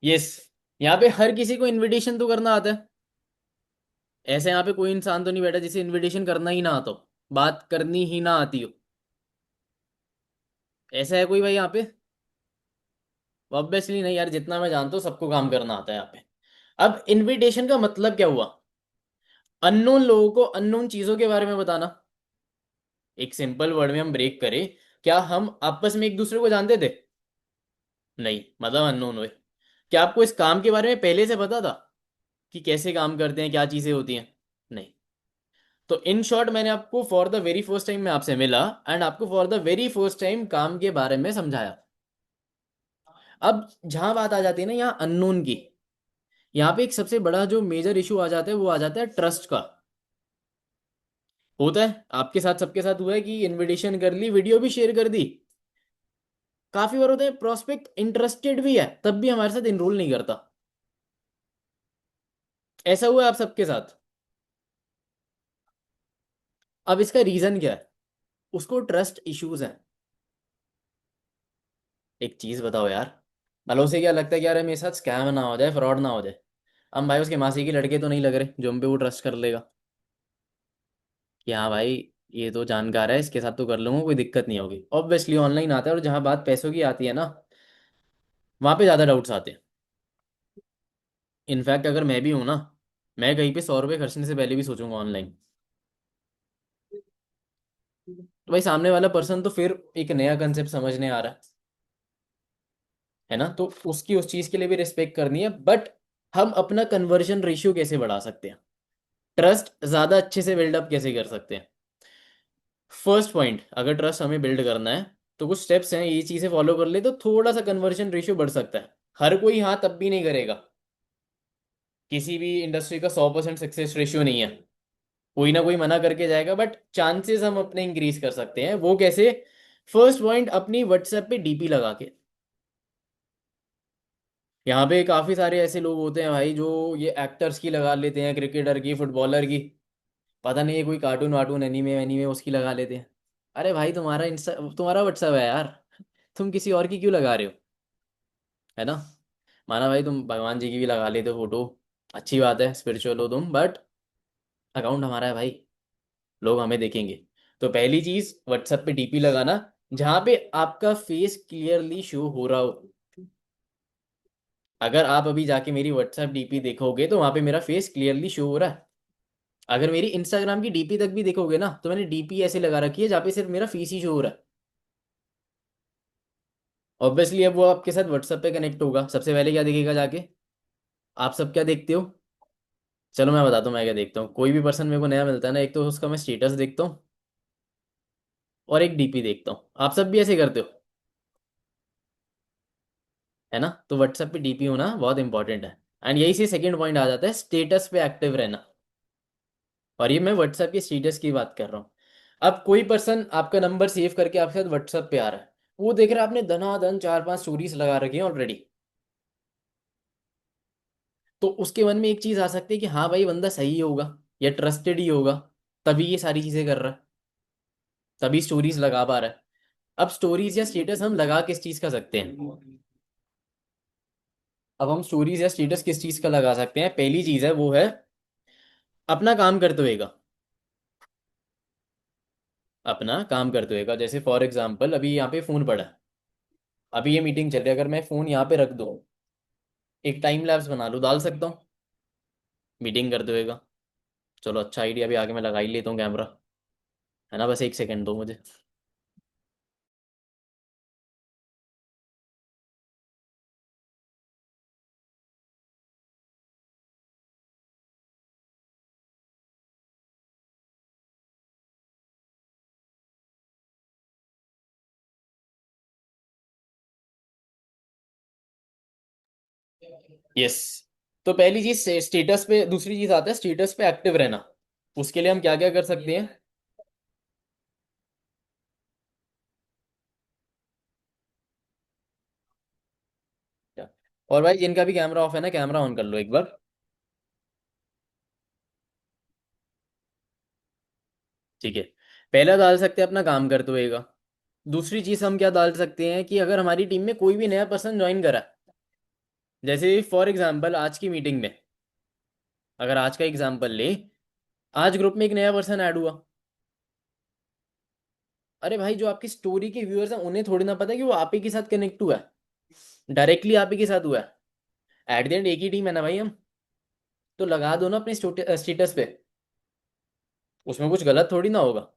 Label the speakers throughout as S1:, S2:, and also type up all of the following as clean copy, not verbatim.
S1: Yes. यहाँ पे हर किसी को इनविटेशन तो करना आता है। ऐसे यहाँ पे कोई इंसान तो नहीं बैठा जिसे इनविटेशन करना ही ना आता हो, बात करनी ही ना आती हो। ऐसा है कोई भाई यहाँ पे? ऑब्वियसली नहीं यार, जितना मैं जानता हूँ सबको काम करना आता है यहाँ पे। अब इनविटेशन का मतलब क्या हुआ? अननोन लोगों को अननोन चीजों के बारे में बताना। एक सिंपल वर्ड में हम ब्रेक करें, क्या हम आपस में एक दूसरे को जानते थे? नहीं, मतलब अननोन हुए। क्या आपको इस काम के बारे में पहले से पता था कि कैसे काम करते हैं, क्या चीजें होती हैं? नहीं। तो इन शॉर्ट मैंने आपको for the very first time मैं आपसे मिला एंड आपको for the very first time काम के बारे में समझाया। अब जहां बात आ जाती है ना यहाँ अननोन की, यहाँ पे एक सबसे बड़ा जो मेजर इशू आ जाता है वो आ जाता है ट्रस्ट का। होता है आपके साथ, सबके साथ हुआ है कि इनविटेशन कर ली, वीडियो भी शेयर कर दी। काफी बार होता है प्रोस्पेक्ट इंटरेस्टेड भी है तब भी हमारे साथ इनरोल नहीं करता। ऐसा हुआ है आप सबके साथ? अब इसका रीजन क्या है? उसको ट्रस्ट इश्यूज हैं। एक चीज बताओ यार, मतलब उसे क्या लगता है कि यार मेरे साथ स्कैम ना हो जाए, फ्रॉड ना हो जाए। हम भाई उसके मासी के लड़के तो नहीं लग रहे जो हम पे वो ट्रस्ट कर लेगा कि हाँ भाई ये तो जानकार है, इसके साथ तो कर लूंगा, कोई दिक्कत नहीं होगी। ऑब्वियसली ऑनलाइन आता है और जहां बात पैसों की आती है ना, वहां पे ज्यादा डाउट्स आते हैं। इनफैक्ट अगर मैं भी हूं ना, मैं कहीं पे 100 रुपये खर्चने से पहले भी सोचूंगा ऑनलाइन। तो भाई सामने वाला पर्सन तो फिर एक नया कंसेप्ट समझने आ रहा है ना, तो उसकी उस चीज के लिए भी रिस्पेक्ट करनी है। बट हम अपना कन्वर्जन रेशियो कैसे बढ़ा सकते हैं, ट्रस्ट ज्यादा अच्छे से बिल्डअप कैसे कर सकते हैं? फर्स्ट पॉइंट, अगर ट्रस्ट हमें बिल्ड करना है तो कुछ स्टेप्स हैं, ये चीजें फॉलो कर ले तो थोड़ा सा कन्वर्जन रेशियो बढ़ सकता है। हर कोई हाँ तब भी नहीं करेगा। किसी भी इंडस्ट्री का 100% सक्सेस रेशियो नहीं है। कोई ना कोई मना करके जाएगा, बट चांसेस हम अपने इंक्रीज कर सकते हैं। वो कैसे? फर्स्ट पॉइंट, अपनी व्हाट्सएप पे डीपी लगा के। यहाँ पे काफी सारे ऐसे लोग होते हैं भाई जो ये एक्टर्स की लगा लेते हैं, क्रिकेटर की, फुटबॉलर की, पता नहीं है कोई कार्टून वार्टून एनीमे एनीमे उसकी लगा लेते हैं। अरे भाई तुम्हारा इंस्टा, तुम्हारा व्हाट्सएप है यार, तुम किसी और की क्यों लगा रहे हो? है ना? माना भाई तुम भगवान जी की भी लगा लेते हो फोटो, अच्छी बात है, स्पिरिचुअल हो तुम, बट अकाउंट हमारा है भाई, लोग हमें देखेंगे। तो पहली चीज व्हाट्सएप पे डीपी लगाना जहां पे आपका फेस क्लियरली शो हो रहा हो। अगर आप अभी जाके मेरी व्हाट्सएप डीपी देखोगे तो वहां पे मेरा फेस क्लियरली शो हो रहा है। अगर मेरी इंस्टाग्राम की डीपी तक भी देखोगे ना तो मैंने डीपी ऐसे लगा रखी है जहाँ पे सिर्फ मेरा फेस ही शो हो रहा है। ऑब्वियसली अब वो आपके साथ व्हाट्सएप पे कनेक्ट होगा, सबसे पहले क्या दिखेगा जाके? आप सब क्या देखते हो? चलो मैं बताता हूँ मैं क्या देखता हूँ। कोई भी पर्सन मेरे को नया मिलता है ना, एक तो उसका मैं स्टेटस देखता हूँ और एक डीपी देखता हूँ। आप सब भी ऐसे करते हो, है ना? तो व्हाट्सएप पे डीपी होना बहुत इंपॉर्टेंट है। एंड यही से सेकंड पॉइंट आ जाता है, स्टेटस पे एक्टिव रहना। और ये मैं व्हाट्सएप के स्टेटस की बात कर रहा हूँ। अब कोई पर्सन आपका नंबर सेव करके आपके साथ व्हाट्सएप पे आ रहा है, वो देख रहा है आपने धनाधन 4-5 स्टोरीज लगा रखी हैं ऑलरेडी, तो उसके मन में एक चीज आ सकती है कि हाँ भाई बंदा सही होगा या ट्रस्टेड ही होगा, तभी ये सारी चीजें कर रहा है, तभी स्टोरीज लगा पा रहा है। अब स्टोरीज या स्टेटस हम लगा किस चीज का सकते हैं? अब हम स्टोरीज या स्टेटस किस चीज का लगा सकते हैं? पहली चीज है वो है अपना काम करते हुए का। अपना काम करते हुए का, जैसे फॉर एग्जाम्पल अभी यहाँ पे फोन पड़ा है, अभी ये मीटिंग चल रही है, अगर मैं फोन यहाँ पे रख दूँ, एक टाइम लैप्स बना लूँ, डाल सकता हूँ मीटिंग करते हुए का। चलो अच्छा आइडिया, अभी आगे मैं लगा ही लेता हूँ कैमरा, है ना? बस एक सेकंड दो मुझे। यस। तो पहली चीज स्टेटस पे, दूसरी चीज आता है स्टेटस पे एक्टिव रहना। उसके लिए हम क्या क्या कर सकते हैं? क्या? और भाई जिनका भी कैमरा ऑफ है ना, कैमरा ऑन कर लो एक बार। ठीक है। पहला डाल सकते हैं अपना काम करते हुए का। दूसरी चीज हम क्या डाल सकते हैं कि अगर हमारी टीम में कोई भी नया पर्सन ज्वाइन करा, जैसे फॉर एग्जांपल आज की मीटिंग में, अगर आज का एग्जांपल ले, आज ग्रुप में एक नया पर्सन ऐड हुआ। अरे भाई, जो आपकी स्टोरी के व्यूअर्स हैं उन्हें थोड़ी ना पता है कि वो आप ही के साथ कनेक्ट हुआ है, डायरेक्टली आप ही के साथ हुआ है। एट द एंड एक ही टीम है ना भाई हम। तो लगा दो ना अपने स्टेटस पे, उसमें कुछ गलत थोड़ी ना होगा।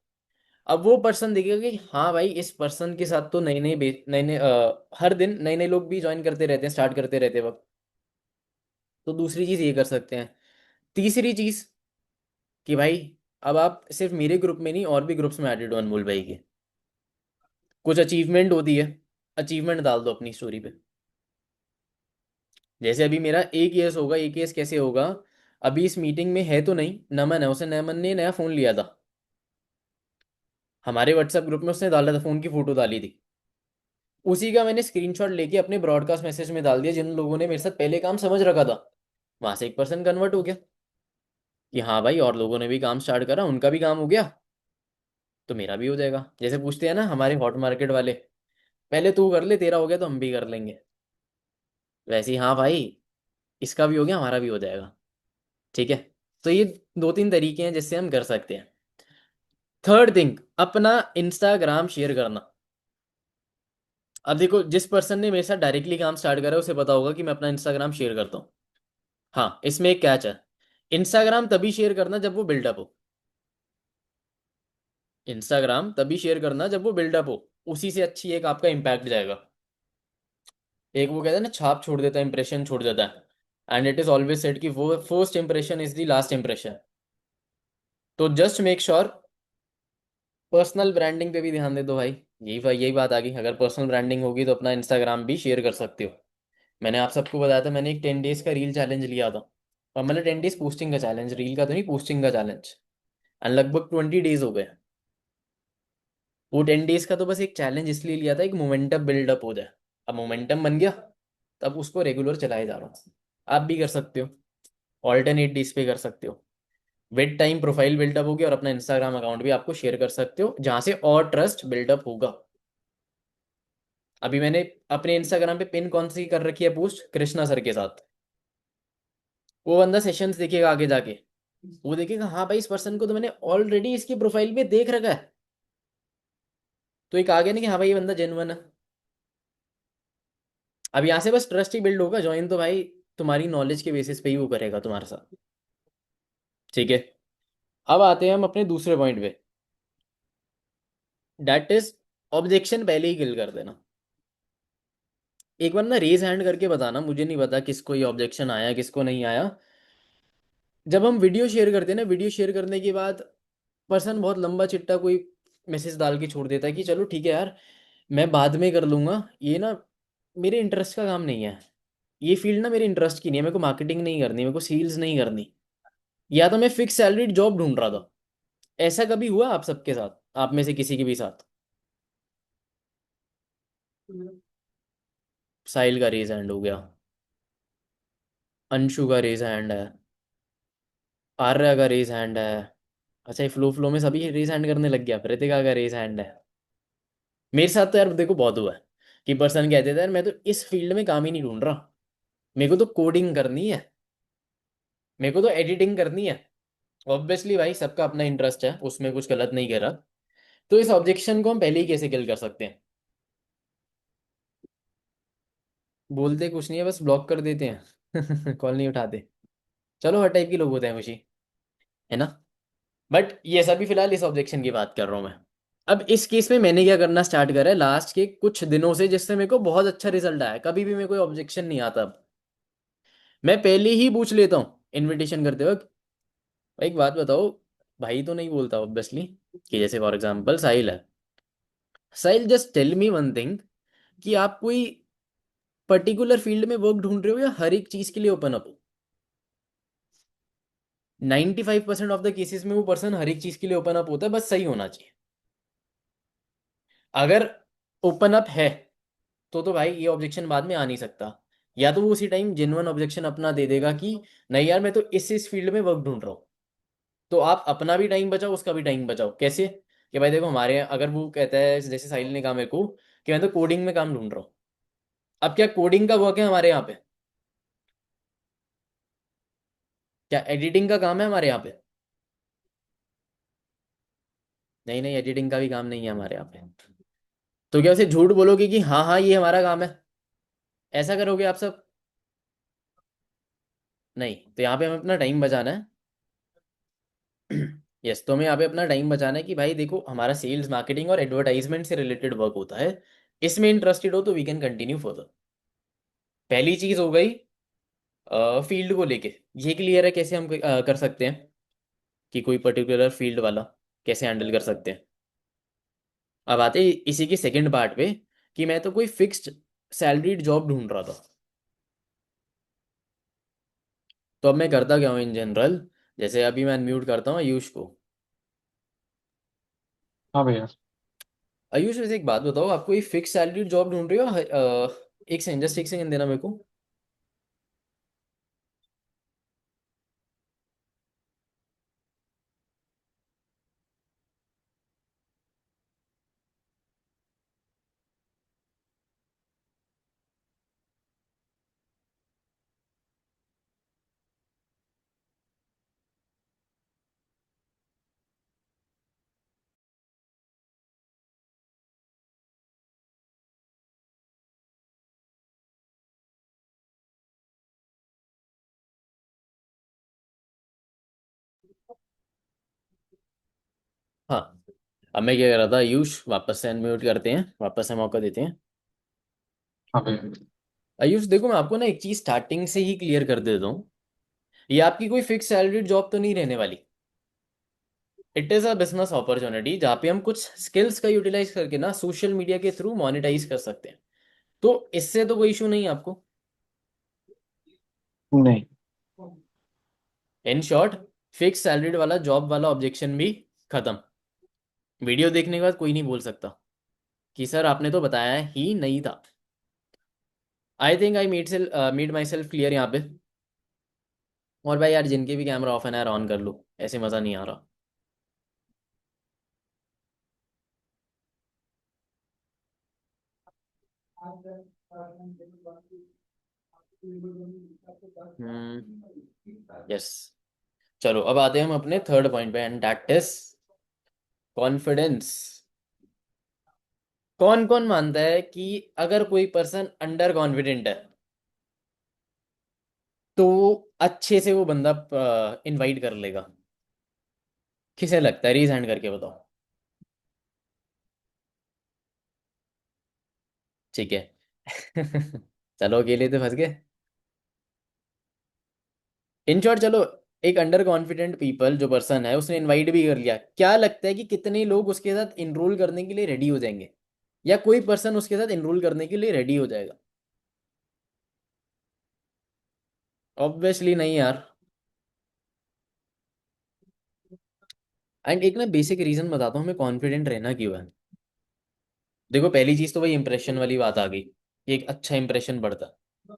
S1: अब वो पर्सन देखेगा कि हाँ भाई, इस पर्सन के साथ तो नए नए नए नए हर दिन नए नए लोग भी ज्वाइन करते रहते हैं, स्टार्ट करते रहते हैं वक्त। तो दूसरी चीज ये कर सकते हैं। तीसरी चीज कि भाई, अब आप सिर्फ मेरे ग्रुप में नहीं, और भी ग्रुप्स में एडिड हो अनमोल भाई के। कुछ अचीवमेंट होती है, अचीवमेंट डाल दो अपनी स्टोरी पे। जैसे अभी मेरा एक केस होगा, एक केस कैसे होगा। अभी इस मीटिंग में है तो नहीं, नमन है, उसे नमन ने नया फोन लिया था। हमारे व्हाट्सएप ग्रुप में उसने डाला था, फोन की फोटो डाली थी। उसी का मैंने स्क्रीनशॉट लेके अपने ब्रॉडकास्ट मैसेज में डाल दिया, जिन लोगों ने मेरे साथ पहले काम समझ रखा था। वहां से एक पर्सन कन्वर्ट हो गया कि हाँ भाई, और लोगों ने भी काम स्टार्ट करा, उनका भी काम हो गया, तो मेरा भी हो जाएगा। जैसे पूछते हैं ना हमारे हॉट मार्केट वाले, पहले तू कर ले, तेरा हो गया तो हम भी कर लेंगे। वैसे ही हाँ भाई, इसका भी हो गया, हमारा भी हो जाएगा। ठीक है। तो ये दो तीन तरीके हैं जिससे हम कर सकते हैं। थर्ड थिंग, अपना इंस्टाग्राम शेयर करना। अब देखो, जिस पर्सन ने मेरे साथ डायरेक्टली काम स्टार्ट करा है उसे पता होगा कि मैं अपना इंस्टाग्राम शेयर करता हूँ। हाँ, इसमें एक कैच है। इंस्टाग्राम तभी शेयर करना जब वो बिल्डअप हो। इंस्टाग्राम तभी शेयर करना जब वो बिल्डअप हो। उसी से अच्छी एक आपका इम्पैक्ट जाएगा। एक वो कहते हैं ना, छाप छोड़ देता है, इंप्रेशन छोड़ देता है। And it is always said कि वो first impression is the last impression. तो just make sure, personal branding पे भी ध्यान दे दो भाई। यही बात आ गई, अगर पर्सनल ब्रांडिंग होगी तो अपना इंस्टाग्राम भी शेयर कर सकते हो। मैंने आप सबको बताया था, मैंने एक 10 डेज का रील चैलेंज लिया था। और मतलब 10 डेज पोस्टिंग का चैलेंज, रील का तो नहीं, पोस्टिंग का चैलेंज। एंड लगभग 20 डेज हो गए। वो 10 डेज का तो बस एक चैलेंज इसलिए लिया था, एक मोमेंटम बिल्डअप हो जाए। अब मोमेंटम बन गया, तब उसको रेगुलर चलाए जा रहा हूँ। आप भी कर सकते हो, ऑल्टरनेट डेज पे कर सकते हो। विद टाइम प्रोफाइल बिल्डअप होगी, और अपना इंस्टाग्राम अकाउंट भी आपको शेयर कर सकते हो जहां से और ट्रस्ट बिल्डअप होगा। अभी मैंने अपने इंस्टाग्राम पे पिन कौन सी कर रखी है, पोस्ट कृष्णा सर के साथ। वो बंदा सेशंस देखेगा आगे जाके, वो देखेगा हाँ भाई, इस पर्सन को तो मैंने ऑलरेडी इसकी प्रोफाइल पे देख रखा है। तो एक आ गया ना कि हाँ भाई, ये बंदा जेन्युइन है। अब यहाँ से बस ट्रस्ट ही बिल्ड होगा। ज्वाइन तो भाई तुम्हारी नॉलेज के बेसिस पे ही वो करेगा तुम्हारे साथ। ठीक है। अब आते हैं हम अपने दूसरे पॉइंट पे, डेट इज ऑब्जेक्शन पहले ही किल कर देना। एक बार ना रेज हैंड करके बताना, मुझे नहीं पता किसको ये ऑब्जेक्शन आया, किसको नहीं आया। जब हम वीडियो शेयर करते हैं ना, वीडियो शेयर करने के बाद पर्सन बहुत लंबा चिट्टा कोई मैसेज डाल के छोड़ देता है कि चलो ठीक है यार, मैं बाद में कर लूंगा, ये ना मेरे इंटरेस्ट का काम नहीं है। ये फील्ड ना मेरे इंटरेस्ट की नहीं है, मेरे को मार्केटिंग नहीं करनी, मेरे को सेल्स नहीं करनी। या तो मैं फिक्स सैलरीड जॉब ढूंढ रहा था। ऐसा कभी हुआ आप सबके साथ, आप में से किसी के भी साथ? साहिल का रेज हैंड हो गया, अंशु का रेज हैंड है, आर्या का रेज हैंड है। अच्छा, ये फ्लो फ्लो में सभी रेज हैंड करने लग गया, प्रीतिका का रेज हैंड है। मेरे साथ तो यार देखो बहुत हुआ है कि पर्सन कहते थे यार, मैं तो इस फील्ड में काम ही नहीं ढूंढ रहा, मेरे को तो कोडिंग करनी है, मेरे को तो एडिटिंग करनी है। ऑब्वियसली भाई, सबका अपना इंटरेस्ट है, उसमें कुछ गलत नहीं कह रहा। तो इस ऑब्जेक्शन को हम पहले ही कैसे किल कर सकते हैं? बोलते कुछ नहीं है, बस ब्लॉक कर देते हैं। कॉल नहीं उठाते। चलो, हर टाइप के लोग होते हैं खुशी, है ना। बट ये सभी फिलहाल इस ऑब्जेक्शन की बात कर रहा हूँ मैं। अब इस केस में मैंने क्या करना स्टार्ट करा है लास्ट के कुछ दिनों से, जिससे मेरे को बहुत अच्छा रिजल्ट आया है। कभी भी मेरे कोई ऑब्जेक्शन नहीं आता अब। मैं पहले ही पूछ लेता हूँ इनविटेशन करते वक्त, भाई एक बात बताओ। भाई तो नहीं बोलता ऑब्वियसली, कि जैसे फॉर एग्जांपल साहिल है। Sahil, just tell me one thing, कि आप कोई पर्टिकुलर फील्ड में वर्क ढूंढ रहे हो या हर एक चीज के लिए ओपन अप हो? 95% ऑफ द केसेस में वो पर्सन हर एक चीज के लिए ओपन अप होता है, बस सही होना चाहिए। अगर ओपन अप है तो भाई ये ऑब्जेक्शन बाद में आ नहीं सकता। या तो वो उसी टाइम जेन्युइन ऑब्जेक्शन अपना दे देगा कि नहीं यार, मैं तो इस फील्ड में वर्क ढूंढ रहा हूँ। तो आप अपना भी टाइम बचाओ, उसका भी टाइम बचाओ। कैसे? कि भाई देखो, हमारे यहाँ अगर वो कहता है, जैसे साहिल ने कहा मेरे को कि मैं तो कोडिंग में काम ढूंढ रहा हूँ। अब क्या कोडिंग का वर्क है हमारे यहाँ पे? क्या एडिटिंग का काम है हमारे यहाँ पे? नहीं नहीं, एडिटिंग का भी काम नहीं है हमारे यहाँ पे। तो क्या उसे झूठ बोलोगे कि हाँ हाँ ये हमारा काम है? ऐसा करोगे आप सब? नहीं, तो यहाँ पे हमें अपना टाइम बचाना है। यस, तो हमें यहाँ पे अपना टाइम बचाना है कि भाई देखो, हमारा सेल्स मार्केटिंग और एडवर्टाइजमेंट से रिलेटेड वर्क होता है। इसमें इंटरेस्टेड हो तो वी कैन कंटिन्यू फर्दर। पहली चीज हो गई फील्ड को लेके। ये क्लियर है कैसे हम कर सकते हैं कि कोई पर्टिकुलर फील्ड वाला कैसे हैंडल कर सकते हैं। अब आते हैं इसी की सेकंड पार्ट पे, कि मैं तो कोई फिक्स्ड सैलरीड जॉब ढूंढ रहा था। तो अब मैं करता क्या हूँ इन जनरल। जैसे अभी मैं अनम्यूट करता हूँ आयुष को।
S2: हाँ भैया।
S1: आयुष, वैसे एक बात बताओ, आप कोई फिक्स सैलरी जॉब ढूंढ रहे हो? एक सेकंड, जस्ट एक सेकंड देना मेरे को। हाँ, अब मैं क्या कर रहा था आयुष, वापस से अनम्यूट करते हैं, वापस से मौका देते हैं।
S2: हाँ भैया।
S1: आयुष देखो, मैं आपको ना एक चीज स्टार्टिंग से ही क्लियर कर देता हूँ। ये आपकी कोई फिक्स सैलरी जॉब तो नहीं रहने वाली। It is a business opportunity जहाँ पे हम कुछ स्किल्स का यूटिलाइज करके ना सोशल मीडिया के थ्रू मोनेटाइज कर सकते हैं। तो इससे तो कोई इशू नहीं है आपको?
S2: नहीं।
S1: इन शॉर्ट, फिक्स सैलरीड वाला जॉब वाला ऑब्जेक्शन भी खत्म। वीडियो देखने के बाद कोई नहीं बोल सकता कि सर आपने तो बताया ही नहीं था। I think I made my self clear यहाँ पे। और भाई यार, जिनके भी कैमरा ऑफ है ना यार, ऑन कर लो, ऐसे मज़ा नहीं आ रहा। यस। चलो, अब आते हैं हम अपने थर्ड पॉइंट पे, एंड दैट इज कॉन्फिडेंस। कौन कौन मानता है कि अगर कोई पर्सन अंडर कॉन्फिडेंट है तो अच्छे से वो बंदा इनवाइट कर लेगा? किसे लगता है? रीज हैंड करके बताओ। ठीक है। चलो, अकेले तो फंस गए। इन शॉर्ट, चलो, एक अंडर कॉन्फिडेंट पीपल जो पर्सन है उसने इनवाइट भी कर लिया, क्या लगता है कि कितने लोग उसके साथ इनरोल करने के लिए रेडी हो जाएंगे? या कोई पर्सन उसके साथ इनरोल करने के लिए रेडी हो जाएगा? ऑब्वियसली नहीं यार। एंड एक ना बेसिक रीजन बताता हूँ हमें कॉन्फिडेंट रहना क्यों है। देखो, पहली चीज तो वही इंप्रेशन वाली बात आ गई कि एक अच्छा इंप्रेशन बढ़ता है।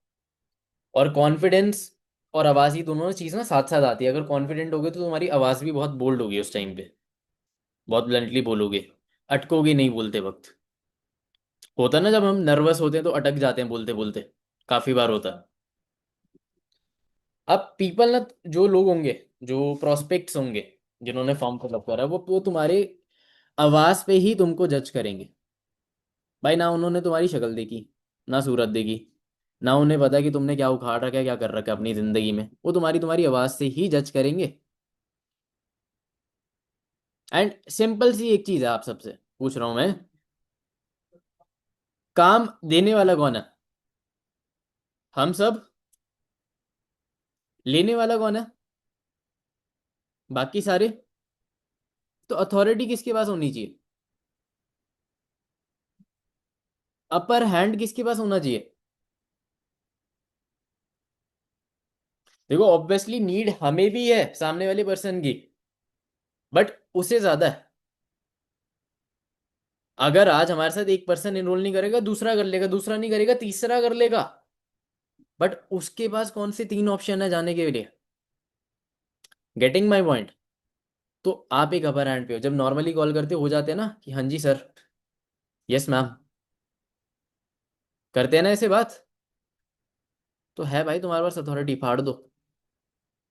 S1: और कॉन्फिडेंस और आवाज, ही दोनों चीज ना साथ साथ आती है। अगर कॉन्फिडेंट होगे तो तुम्हारी आवाज भी बहुत बोल्ड होगी उस टाइम पे, बहुत ब्लंटली बोलोगे, अटकोगे नहीं बोलते वक्त। होता है ना, जब हम नर्वस होते हैं तो अटक जाते हैं बोलते बोलते, काफी बार होता है। अब पीपल ना, जो लोग होंगे, जो प्रोस्पेक्ट्स होंगे, जिन्होंने फॉर्म फिलअप करा, वो तुम्हारे आवाज पे ही तुमको जज करेंगे। भाई, ना उन्होंने तुम्हारी शक्ल देखी, ना सूरत देखी, ना उन्हें पता कि तुमने क्या उखाड़ रखा है, क्या कर रखा है अपनी जिंदगी में। वो तुम्हारी तुम्हारी आवाज से ही जज करेंगे। एंड सिंपल सी एक चीज है, आप सबसे पूछ रहा हूं मैं, काम देने वाला कौन है? हम सब। लेने वाला कौन है? बाकी सारे। तो अथॉरिटी किसके पास होनी चाहिए? अपर हैंड किसके पास होना चाहिए? देखो, ऑब्वियसली नीड हमें भी है सामने वाले पर्सन की, बट उसे ज्यादा है। अगर आज हमारे साथ एक पर्सन इनरोल नहीं करेगा, दूसरा कर लेगा, दूसरा नहीं करेगा, तीसरा कर लेगा। बट उसके पास कौन से तीन ऑप्शन है जाने के लिए? Getting my point? तो आप एक अपर हैंड पे हो। जब नॉर्मली कॉल करते हो जाते हैं ना कि हाँ जी सर, यस मैम, करते हैं ना ऐसे बात। तो है भाई तुम्हारे पास अथॉरिटी, फाड़ दो।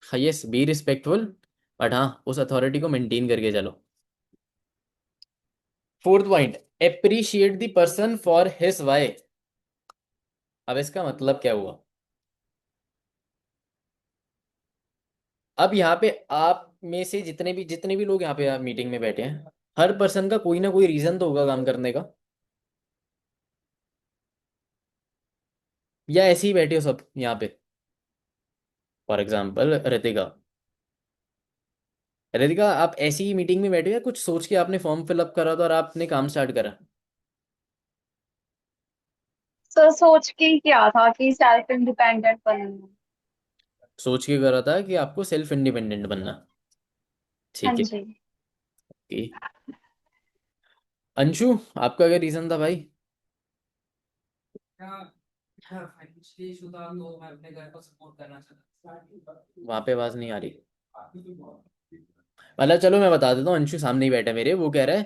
S1: यस, बी रिस्पेक्टफुल, बट हाँ उस अथॉरिटी को मेंटेन करके चलो। Fourth point, appreciate the person for his why. अब इसका मतलब क्या हुआ? अब यहाँ पे आप में से जितने भी लोग यहाँ पे मीटिंग में बैठे हैं, हर पर्सन का कोई ना कोई रीजन तो होगा काम करने का। या ऐसे ही बैठे हो सब यहाँ पे? फॉर एग्जाम्पल रितिका, रितिका आप ऐसी ही मीटिंग में बैठे हो या कुछ सोच के आपने फॉर्म फिलअप करा था और आपने काम स्टार्ट करा?
S3: सर सोच के ही किया था कि सेल्फ इंडिपेंडेंट बनूंगी।
S1: सोच के करा था कि आपको सेल्फ इंडिपेंडेंट बनना।
S3: हाँ
S1: ठीक है।
S3: जी।
S1: ओके। अंशु, आपका क्या रीजन था भाई?
S2: फाइनेंशियली इशू था तो मैं अपने घर को सपोर्ट करना चाहता
S1: वहां पे आवाज नहीं आ रही। मतलब चलो मैं बता देता हूँ, अंशु सामने ही बैठा है मेरे, वो कह रहा है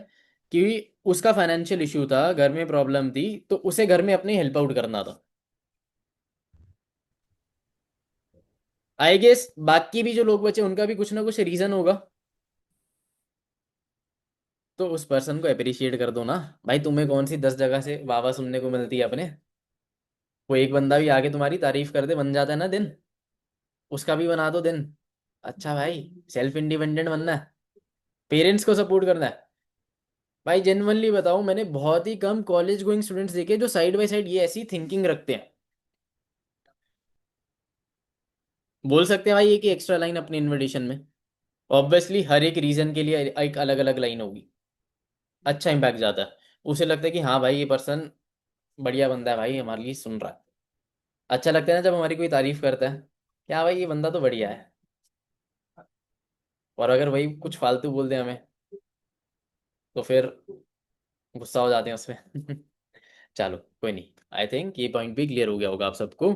S1: कि उसका फाइनेंशियल इशू था, घर में प्रॉब्लम थी, तो उसे घर में अपने हेल्प आउट करना था। आई गेस बाकी भी जो लोग बचे उनका भी कुछ ना कुछ रीजन होगा। तो उस पर्सन को अप्रिशिएट कर दो ना। भाई तुम्हें कौन सी 10 जगह से वाह वाह सुनने को मिलती है अपने? वो एक बंदा भी आके तुम्हारी तारीफ कर दे, बन जाता है ना दिन। उसका भी बना दो दिन। अच्छा भाई, सेल्फ इंडिपेंडेंट बनना है, पेरेंट्स को सपोर्ट करना है। भाई जेन्युइनली बताऊं, मैंने बहुत ही कम कॉलेज गोइंग स्टूडेंट्स देखे जो साइड बाय साइड ये ऐसी थिंकिंग रखते हैं। बोल सकते हैं भाई एक ही एक्स्ट्रा लाइन अपने इनविटेशन में। ऑब्वियसली हर एक रीजन के लिए एक अलग अलग लाइन होगी। अच्छा इम्पैक्ट जाता है। उसे लगता है कि हाँ भाई ये पर्सन बढ़िया बंदा है, भाई हमारे लिए सुन रहा है। अच्छा लगता है ना जब हमारी कोई तारीफ करता है, क्या भाई ये बंदा तो बढ़िया है। और अगर वही कुछ फालतू बोल दे हमें, तो फिर गुस्सा हो जाते हैं उसमें। चलो कोई नहीं, आई थिंक ये पॉइंट भी क्लियर हो गया होगा आप सबको।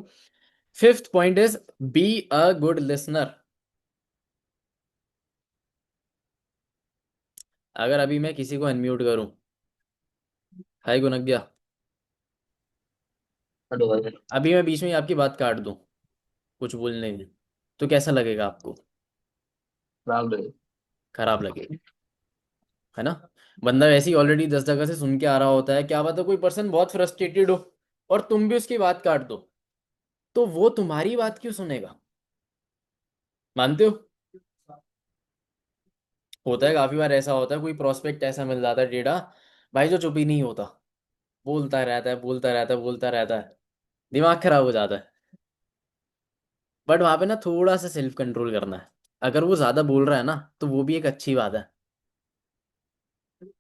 S1: Fifth point is be a good listener. अगर अभी मैं किसी को अनम्यूट करूं, हाय गुनज्ञा,
S2: हेलो भाई।
S1: अभी मैं बीच में ही आपकी बात काट दूं कुछ बोलने में, तो कैसा लगेगा आपको?
S2: राम भाई।
S1: खराब लगेगा, है ना? बंदा वैसे ही ऑलरेडी 10 जगह से सुन के आ रहा होता है, क्या बात है कोई पर्सन बहुत फ्रस्ट्रेटेड हो और तुम भी उसकी बात काट दो, तो वो तुम्हारी बात क्यों सुनेगा? मानते हो? होता है काफी बार, ऐसा होता है कोई प्रोस्पेक्ट ऐसा मिल जाता है टेढ़ा, भाई जो चुप ही नहीं होता, बोलता रहता है बोलता रहता है बोलता रहता है, दिमाग खराब हो जाता है। बट वहां पे ना थोड़ा सा सेल्फ कंट्रोल करना है। अगर वो ज्यादा बोल रहा है ना, तो वो भी एक अच्छी बात है।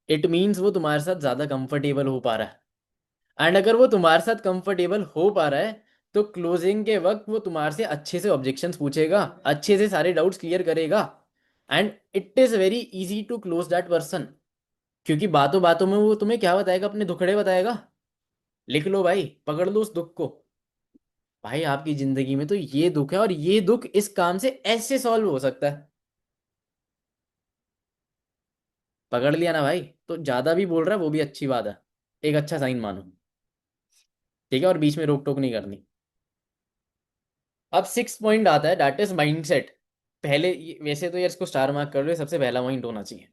S1: इट मीन्स वो तुम्हारे साथ ज्यादा कंफर्टेबल हो पा रहा है। एंड अगर वो तुम्हारे साथ कंफर्टेबल हो पा रहा है, तो क्लोजिंग के वक्त वो तुम्हारे से अच्छे से ऑब्जेक्शंस पूछेगा, अच्छे से सारे डाउट्स क्लियर करेगा, and it is very easy to close that person. क्योंकि बातों बातों में वो तुम्हें क्या बताएगा, अपने दुखड़े बताएगा। लिख लो भाई, पकड़ लो उस दुख को। भाई आपकी जिंदगी में तो ये दुख है और ये दुख इस काम से ऐसे सॉल्व हो सकता है। पकड़ लिया ना भाई, तो ज्यादा भी बोल रहा है वो भी अच्छी बात है, एक अच्छा साइन मानो। ठीक है, और बीच में रोक टोक नहीं करनी। अब सिक्स पॉइंट आता है, दैट इज माइंडसेट। पहले वैसे तो यार इसको स्टार मार्क कर लो, ये सबसे पहला पॉइंट होना चाहिए।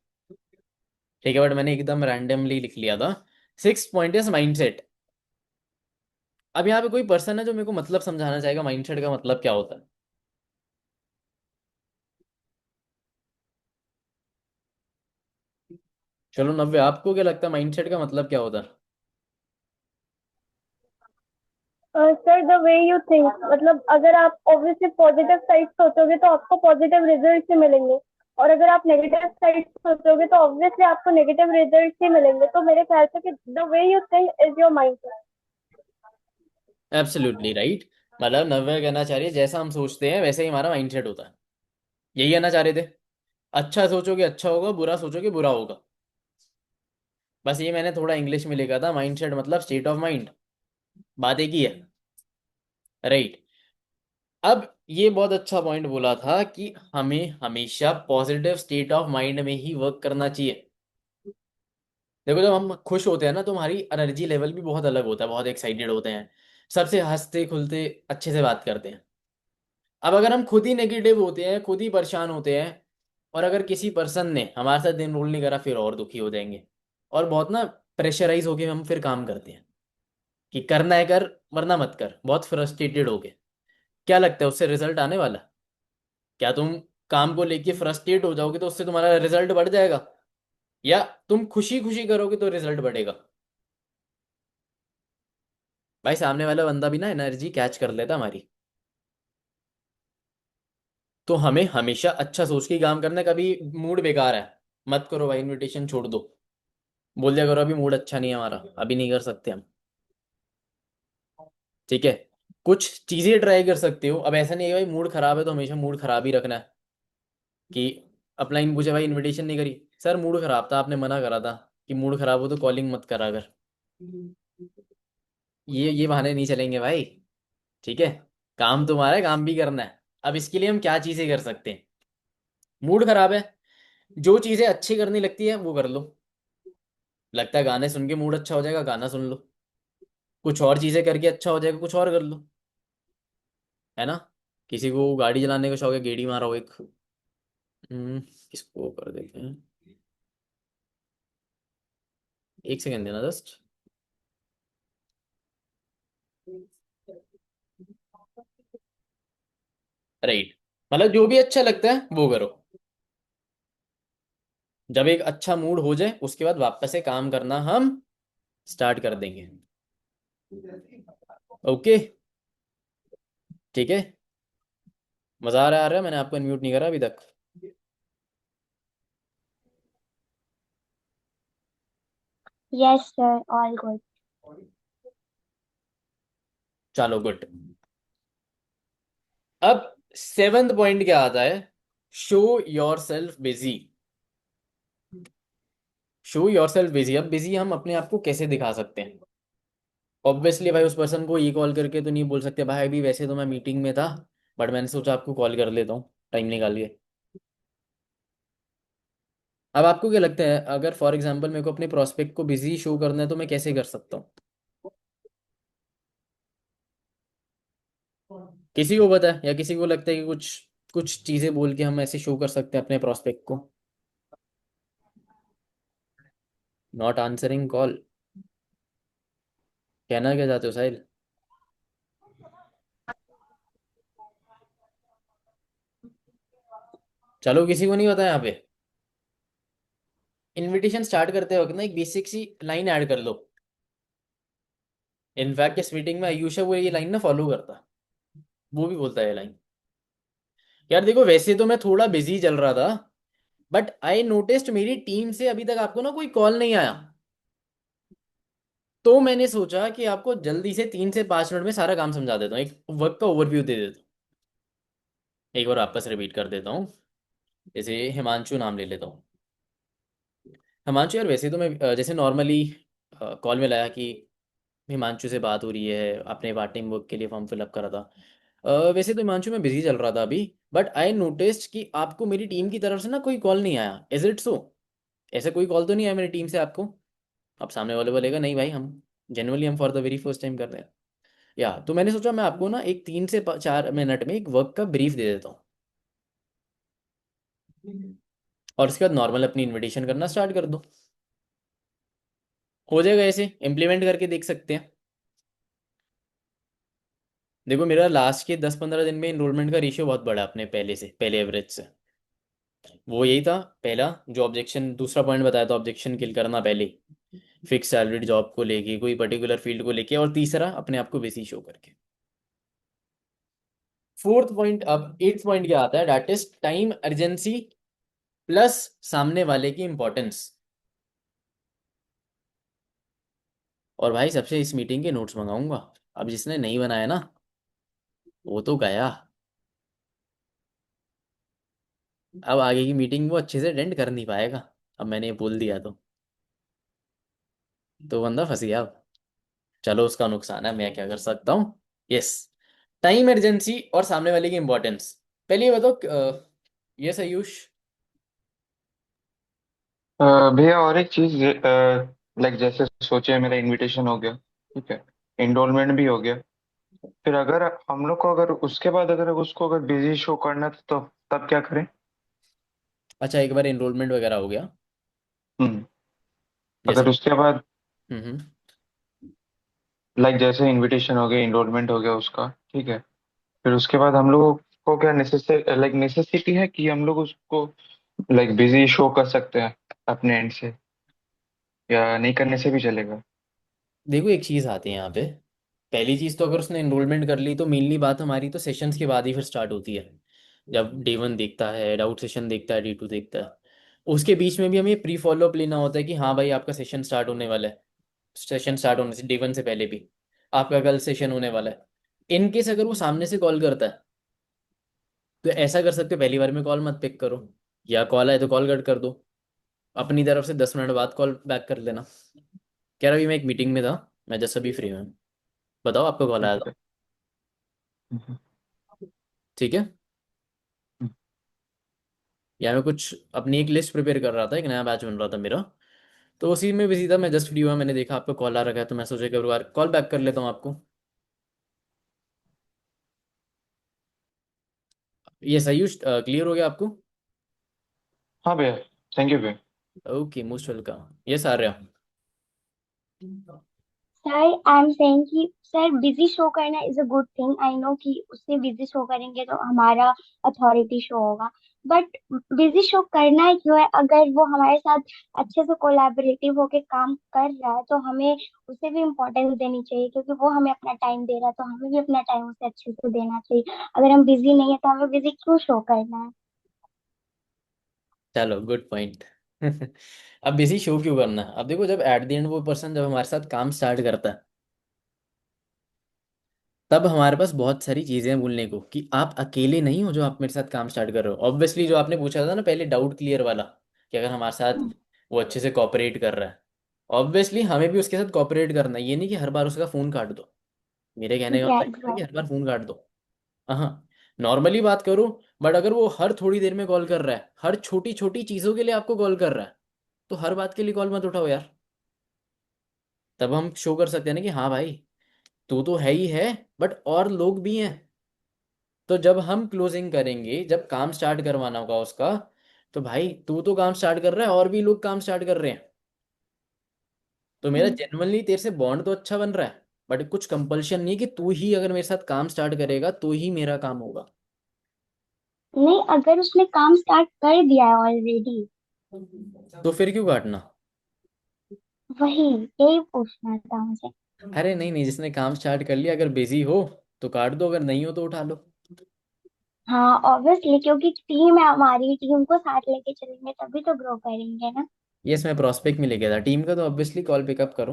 S1: ठीक है, बट मैंने एकदम रैंडमली लिख लिया था। Six point is mindset. अब यहाँ पे कोई पर्सन है जो मेरे को मतलब समझाना चाहेगा माइंडसेट का मतलब क्या होता है? चलो नव्य, आपको क्या लगता है माइंडसेट का मतलब क्या होता है?
S3: Sir the way you think, मतलब अगर आप ऑब्वियसली पॉजिटिव साइड सोचोगे तो आपको पॉजिटिव रिजल्ट ही मिलेंगे। और अगर आप नेगेटिव साइड सोचोगे तो ऑब्वियसली आपको नेगेटिव रिजल्ट ही मिलेंगे। तो मेरे ख्याल से कि the way you think is your mind.
S1: Absolutely right. मतलब नव्य कहना चाह रही है जैसा हम सोचते हैं वैसे ही हमारा माइंडसेट होता है। यही कहना चाह रहे थे। अच्छा सोचोगे अच्छा होगा, बुरा सोचोगे बुरा होगा। बस ये मैंने थोड़ा इंग्लिश में लिखा था, माइंडसेट मतलब स्टेट ऑफ माइंड। बात एक ही है। राइट। अब ये बहुत अच्छा पॉइंट बोला था कि हमें हमेशा पॉजिटिव स्टेट ऑफ माइंड में ही वर्क करना चाहिए। देखो जब हम खुश होते हैं ना, तो हमारी एनर्जी लेवल भी बहुत अलग होता है, बहुत एक्साइटेड होते हैं, सबसे हंसते खुलते अच्छे से बात करते हैं। अब अगर हम खुद ही नेगेटिव होते हैं, खुद ही परेशान होते हैं, और अगर किसी पर्सन ने हमारे साथ इनरोल नहीं करा, फिर और दुखी हो जाएंगे। और बहुत ना प्रेशराइज होके हम फिर काम करते हैं कि करना है कर, वरना मत कर, बहुत फ्रस्ट्रेटेड हो गए। क्या लगता है उससे रिजल्ट आने वाला? क्या तुम काम को लेके फ्रस्ट्रेट हो जाओगे तो उससे तुम्हारा रिजल्ट बढ़ जाएगा, या तुम खुशी खुशी करोगे तो रिजल्ट बढ़ेगा? भाई सामने वाला बंदा भी ना एनर्जी कैच कर लेता हमारी। तो हमें हमेशा अच्छा सोच के ही काम करना है। कभी मूड बेकार है, मत करो भाई, इनविटेशन छोड़ दो। बोल दिया करो अभी मूड अच्छा नहीं है हमारा, अभी नहीं कर सकते हम। ठीक है, कुछ चीजें ट्राई कर सकते हो। अब ऐसा नहीं है भाई मूड खराब है तो हमेशा मूड खराब ही रखना है कि अपलाइन पूछे भाई इनविटेशन नहीं करी, सर मूड खराब था, आपने मना करा था कि मूड खराब हो तो कॉलिंग मत करा कर। ये बहाने नहीं चलेंगे भाई। ठीक है, काम तुम्हारा है, काम भी करना है। अब इसके लिए हम क्या चीजें कर सकते हैं? मूड खराब है, जो चीजें अच्छी करनी लगती है वो कर लो। लगता है गाने सुन के मूड अच्छा हो जाएगा, गाना सुन लो। कुछ और चीजें करके अच्छा हो जाएगा, कुछ और कर लो। है ना? किसी को गाड़ी चलाने का शौक है, गेड़ी मारो एक। इसको कर देते हैं, एक सेकंड देना जस्ट। राइट, मतलब जो भी अच्छा लगता है वो करो। जब एक अच्छा मूड हो जाए उसके बाद वापस से काम करना हम स्टार्ट कर देंगे। ओके, ठीक है। मजा आ रहा है, मैंने आपको अनम्यूट नहीं करा अभी तक।
S3: Yes, sir. All good.
S1: चलो गुड। अब सेवंथ पॉइंट क्या आता है? Show your self busy. Show your self busy. अब बिजी हम अपने आप को कैसे दिखा सकते हैं? ऑब्वियसली भाई उस पर्सन को ये कॉल करके तो नहीं बोल सकते भाई अभी वैसे तो मैं मीटिंग में था, बट मैंने सोचा आपको कॉल कर लेता हूँ टाइम निकाल के। अब आपको क्या लगता है, अगर फॉर एग्जांपल मेरे को अपने प्रोस्पेक्ट को बिजी शो करना है तो मैं कैसे कर सकता हूँ? किसी को पता है, या किसी को लगता है कि कुछ कुछ चीजें बोल के हम ऐसे शो कर सकते हैं अपने प्रोस्पेक्ट को? नॉट आंसरिंग कॉल, कहना क्या चाहते हो साहिल? चलो किसी को नहीं पता यहाँ पे। इनविटेशन स्टार्ट करते वक्त ना एक बेसिक सी लाइन ऐड कर लो। इनफैक्ट इस मीटिंग में आयुषा वो ये लाइन ना फॉलो करता, वो भी बोलता है ये लाइन। यार देखो वैसे तो मैं थोड़ा बिजी चल रहा था, बट आई नोटिस्ड मेरी टीम से अभी तक आपको ना कोई कॉल नहीं आया, तो मैंने सोचा कि आपको जल्दी से 3 से 5 मिनट में सारा काम समझा देता हूँ, एक वर्क का ओवरव्यू दे देता हूँ। एक बार वापस रिपीट कर देता हूँ। जैसे हिमांशु नाम ले लेता हूँ। हिमांशु यार वैसे तो मैं जैसे नॉर्मली कॉल में लाया कि हिमांशु से बात हो रही है, आपने पार्ट टाइम वर्क के लिए फॉर्म फिलअप करा था। वैसे तो हिमांशु मैं बिजी चल रहा था अभी, बट आई नोटिस्ड कि आपको मेरी टीम की तरफ से ना कोई कॉल नहीं आया, इज इट सो? ऐसा कोई कॉल तो नहीं आया मेरी टीम से आपको? अब सामने वाले बोलेगा नहीं भाई, हम जनरली हम for the very first time कर रहे हैं। या तो मैंने सोचा मैं आपको ना एक 3 से 4 मिनट में एक वर्क का ब्रीफ दे देता हूँ, और उसके बाद नॉर्मल अपनी इन्विटेशन करना स्टार्ट कर दो। हो जाएगा, ऐसे इम्प्लीमेंट करके देख सकते हैं। देखो मेरा लास्ट के 10-15 दिन में इनरोलमेंट का रेशियो बहुत बड़ा है अपने पहले से, पहले एवरेज से। वो यही था पहला जो ऑब्जेक्शन, दूसरा पॉइंट बताया था ऑब्जेक्शन किल करना पहले, फिक्स सैलरीड जॉब को लेके, कोई पर्टिकुलर फील्ड को लेके, और तीसरा अपने आप को बिजी शो करके। फोर्थ पॉइंट, अब एट्थ पॉइंट क्या आता है? That is time urgency plus सामने वाले की इंपॉर्टेंस। और भाई सबसे इस मीटिंग के नोट्स मंगाऊंगा। अब जिसने नहीं बनाया ना वो तो गया। अब आगे की मीटिंग वो अच्छे से अटेंड कर नहीं पाएगा, अब मैंने ये बोल दिया तो बंदा फंस गया अब। चलो उसका नुकसान है, मैं क्या कर सकता हूँ। यस, टाइम अर्जेंसी और सामने वाले की इंपॉर्टेंस। पहले ये बताओ, यस आयुष।
S4: भैया और एक चीज, लाइक जैसे सोचे मेरा इनविटेशन हो गया, ठीक है, एनरोलमेंट भी हो गया, फिर अगर हम लोग को अगर उसके बाद अगर उसको अगर बिजी शो करना था तो तब क्या करें?
S1: अच्छा, एक बार एनरोलमेंट वगैरह हो गया,
S4: हम्म।
S1: जैसे।
S4: अगर उसके बाद
S1: हम्म।
S4: लाइक जैसे इनविटेशन हो गया, इनरोलमेंट हो गया उसका, ठीक है। फिर उसके बाद हम लोगों को क्या नेसेसिटी है कि हम लोग उसको लाइक बिजी शो कर सकते हैं अपने एंड से, या नहीं करने से भी चलेगा?
S1: देखो, एक चीज़ आती है यहाँ पे। पहली चीज़ तो अगर उसने एनरोलमेंट कर ली तो मेनली बात हमारी तो सेशंस के बाद ही फिर स्टार्ट होती है। जब डे 1 देखता है, डाउट सेशन देखता है, डे 2 देखता है, उसके बीच में भी हमें प्री फॉलोअप लेना होता है कि हाँ भाई, आपका सेशन स्टार्ट होने वाला है। सेशन स्टार्ट होने से डे 1 से पहले भी आपका कल सेशन होने वाला है। इन केस अगर वो सामने से कॉल करता है तो ऐसा कर सकते हो, पहली बार में कॉल मत पिक करो, या कॉल आए तो कॉल कट कर दो। अपनी तरफ से 10 मिनट बाद कॉल बैक कर लेना। कह रहा अभी मैं एक मीटिंग में था, मैं जस्ट अभी फ्री हूँ। बताओ, आपका कॉल आया
S4: ठीक
S1: था?
S4: है। हम्म,
S1: ठीक है।
S4: हम्म,
S1: या मैं कुछ अपनी एक लिस्ट प्रिपेयर कर रहा था, एक नया बैच बन रहा था मेरा, तो उसी में बिजी था। मैं जस्ट फ्री हुआ, मैंने देखा आपका कॉल आ रखा है, तो मैं सोचा कि एक बार कॉल बैक कर लेता हूँ आपको। ये सही, क्लियर हो गया आपको?
S4: हाँ भैया, थैंक यू भैया।
S1: Okay, most welcome. Yes Arya.
S3: Sir I am saying कि सर बिजी शो करना is a good thing, I know कि उससे बिजी शो करेंगे तो हमारा अथॉरिटी शो होगा। बट बिजी शो करना ही क्यों है? अगर वो हमारे साथ अच्छे से कोलैबोरेटिव होके काम कर रहा है तो हमें उसे भी इम्पोर्टेंस देनी चाहिए, क्योंकि वो हमें अपना टाइम दे रहा है तो हमें भी अपना टाइम उसे अच्छे से देना चाहिए। अगर हम बिजी नहीं है तो हमें बिजी क्यों शो करना है?
S1: चलो, गुड पॉइंट। अब बिजी शो क्यों करना है? अब देखो, जब एट द एंड वो पर्सन जब हमारे साथ काम स्टार्ट करता है, तब हमारे पास बहुत सारी चीजें हैं बोलने को कि आप अकेले नहीं हो जो आप मेरे साथ काम स्टार्ट कर रहे हो। ऑब्वियसली, जो आपने पूछा था ना पहले, डाउट क्लियर वाला, कि अगर हमारे साथ वो अच्छे से कॉपरेट कर रहा है, ऑब्वियसली हमें भी उसके साथ कॉपरेट करना है। ये नहीं कि हर बार उसका फोन काट दो। मेरे कहने का
S3: या
S1: मतलब ये है कि हर बार फोन काट दो। हाँ, नॉर्मली बात करो। बट अगर वो हर थोड़ी देर में कॉल कर रहा है, हर छोटी छोटी चीजों के लिए आपको कॉल कर रहा है, तो हर बात के लिए कॉल मत उठाओ यार। तब हम शो कर सकते हैं ना कि हाँ भाई, तू तो है ही है, बट और लोग भी हैं। तो जब हम क्लोजिंग करेंगे, जब काम स्टार्ट करवाना होगा उसका, तो भाई तू तो काम स्टार्ट कर रहा है और भी लोग काम स्टार्ट कर रहे हैं। तो मेरा
S3: ग्रुप।
S1: जेनुअनली तेरे से बॉन्ड तो अच्छा बन रहा है, बट कुछ कंपल्शन नहीं है कि तू ही अगर मेरे साथ काम स्टार्ट करेगा तो ही मेरा काम होगा।
S3: नहीं, अगर उसने काम स्टार्ट कर दिया है ऑलरेडी।
S1: तो फिर क्यों काटना?
S3: वही, यही पूछना था मुझे।
S1: अरे नहीं नहीं, जिसने काम स्टार्ट कर लिया, अगर बिजी हो तो काट दो, अगर नहीं हो तो उठा लो।
S3: हाँ ऑब्वियसली, क्योंकि टीम है हमारी, टीम को साथ लेके चलेंगे तभी तो ग्रो करेंगे ना।
S1: यस, मैं प्रोस्पेक्ट में लेके था टीम का, तो ऑब्वियसली कॉल पिकअप करो।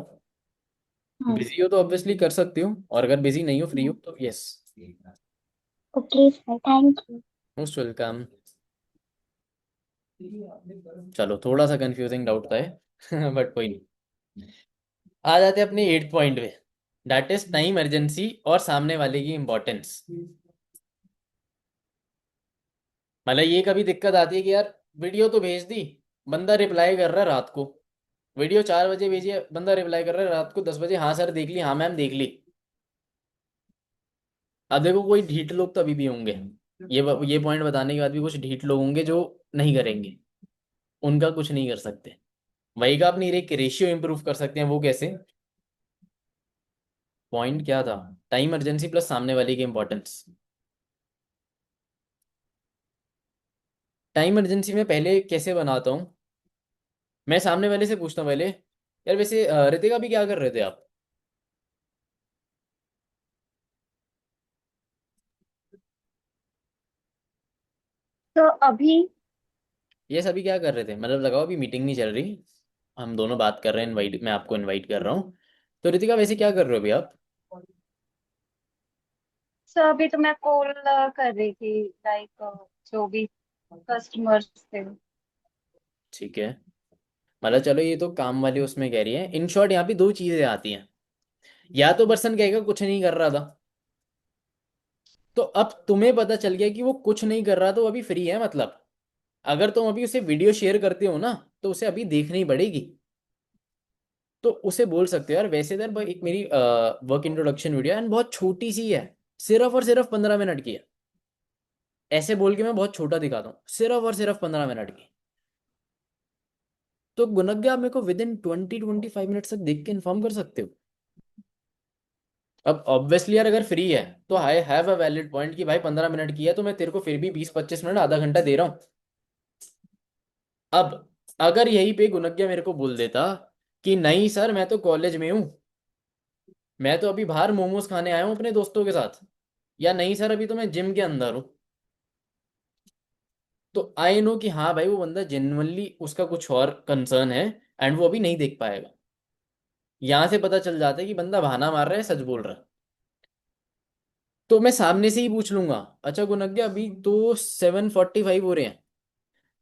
S3: हम्म।
S1: बिजी हो तो ऑब्वियसली कर सकती हो, और अगर बिजी नहीं हो, फ्री हो, तो yes.
S3: Okay sir, thank you.
S1: Most welcome. चलो, थोड़ा सा कंफ्यूजिंग डाउट था है बट कोई नहीं। आ जाते हैं अपने 8th पॉइंट पे, दैट इज टाइम अर्जेंसी और सामने वाले की इंपॉर्टेंस। मतलब ये कभी दिक्कत आती है कि यार, वीडियो तो भेज दी, बंदा रिप्लाई कर रहा है रात को। वीडियो 4 बजे भेजी है, बंदा रिप्लाई कर रहा है रात को 10 बजे, हाँ सर देख ली, हाँ मैम देख ली। अब देखो, कोई ढीठ लोग तो अभी भी होंगे। ये पॉइंट बताने के बाद भी कुछ ढीठ लोग होंगे जो नहीं करेंगे। उनका कुछ नहीं कर सकते। वही का अपनी एक रेशियो इंप्रूव कर सकते हैं। वो कैसे? पॉइंट क्या था? टाइम अर्जेंसी प्लस सामने वाले की इंपॉर्टेंस। टाइम अर्जेंसी में पहले कैसे बनाता हूँ? मैं सामने वाले से पूछता हूँ पहले, यार वैसे रितिका भी क्या कर रहे थे आप?
S3: तो अभी
S1: ये सभी क्या कर रहे थे, मतलब लगाओ अभी मीटिंग नहीं चल रही, हम दोनों बात कर रहे हैं, इनवाइट, मैं आपको इनवाइट कर रहा हूँ। तो रितिका, वैसे क्या कर रहे हो अभी आप?
S5: सर अभी तो मैं कॉल कर रही थी, लाइक जो भी कस्टमर्स थे।
S1: ठीक है। मतलब चलो, ये तो काम वाले उसमें कह रही है। इन शॉर्ट, यहाँ पे दो चीजें आती हैं। या तो पर्सन कहेगा कुछ नहीं कर रहा था, तो अब तुम्हें पता चल गया कि वो कुछ नहीं कर रहा, तो अभी फ्री है मतलब। अगर तुम अभी उसे वीडियो शेयर करते हो ना, तो उसे अभी देखनी पड़ेगी। तो उसे बोल सकते हो यार वैसे यार भाई, एक मेरी वर्क इंट्रोडक्शन वीडियो एंड बहुत छोटी सी है, सिर्फ और सिर्फ 15 मिनट की है। ऐसे बोल के मैं बहुत छोटा दिखाता हूँ, सिर्फ और सिर्फ 15 मिनट की। तो गुनग्गे आप मेरे को विद इन 20-25 मिनट तक देख के इन्फॉर्म कर सकते हो। अब ऑब्वियसली यार अगर फ्री है तो I have a valid point कि भाई 15 मिनट की है तो मैं तेरे को फिर भी 20-25 मिनट आधा घंटा दे रहा हूँ। अब अगर यहीं पे गुनग्या मेरे को बोल देता कि नहीं सर मैं तो कॉलेज में हूँ, मैं तो अभी बाहर मोमोज खाने आया हूँ अपने दोस्तों के साथ, या नहीं सर अभी तो मैं जिम के अंदर हूँ, तो आई नो कि हाँ भाई वो बंदा जेन्युइनली उसका कुछ और कंसर्न है एंड वो अभी नहीं देख पाएगा। यहां से पता चल जाता है कि बंदा बहाना मार रहा है सच बोल रहा है। तो मैं सामने से ही पूछ लूंगा, अच्छा गुनग्या अभी तो 7:45 हो रहे हैं,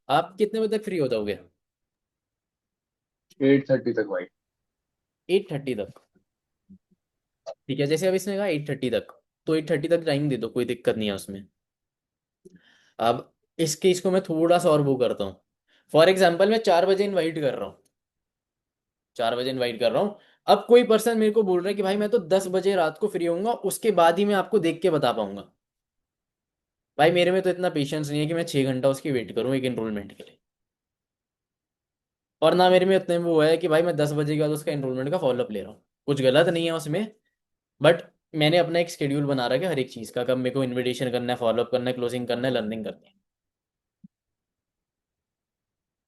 S1: आप कितने बजे तक फ्री हो जाओगे?
S6: 8:30 तक भाई।
S1: 8:30 तक? ठीक है, जैसे अब इसने कहा 8:30 तक, तो 8:30 तक टाइम दे दो, कोई दिक्कत नहीं है उसमें। अब इसके इसको मैं थोड़ा सा और वो करता हूँ। फॉर एग्जाम्पल मैं 4 बजे इनवाइट कर रहा हूँ, 4 बजे इनवाइट कर रहा हूँ। अब कोई पर्सन मेरे को बोल रहा है कि भाई मैं तो 10 बजे रात को फ्री होऊंगा, उसके बाद ही मैं आपको देख के बता पाऊंगा। भाई मेरे में तो इतना पेशेंस नहीं है कि मैं 6 घंटा उसकी वेट करूँ एक एनरोलमेंट के लिए, और ना मेरे में इतने वो है कि भाई मैं 10 बजे के बाद उसका एनरोलमेंट का फॉलोअप ले रहा हूँ। कुछ गलत नहीं है उसमें, बट मैंने अपना एक शेड्यूल बना रखा है हर एक चीज़ का, कब मेरे को इनविटेशन करना है, फॉलोअप करना है, क्लोजिंग करना है, लर्निंग करनी है।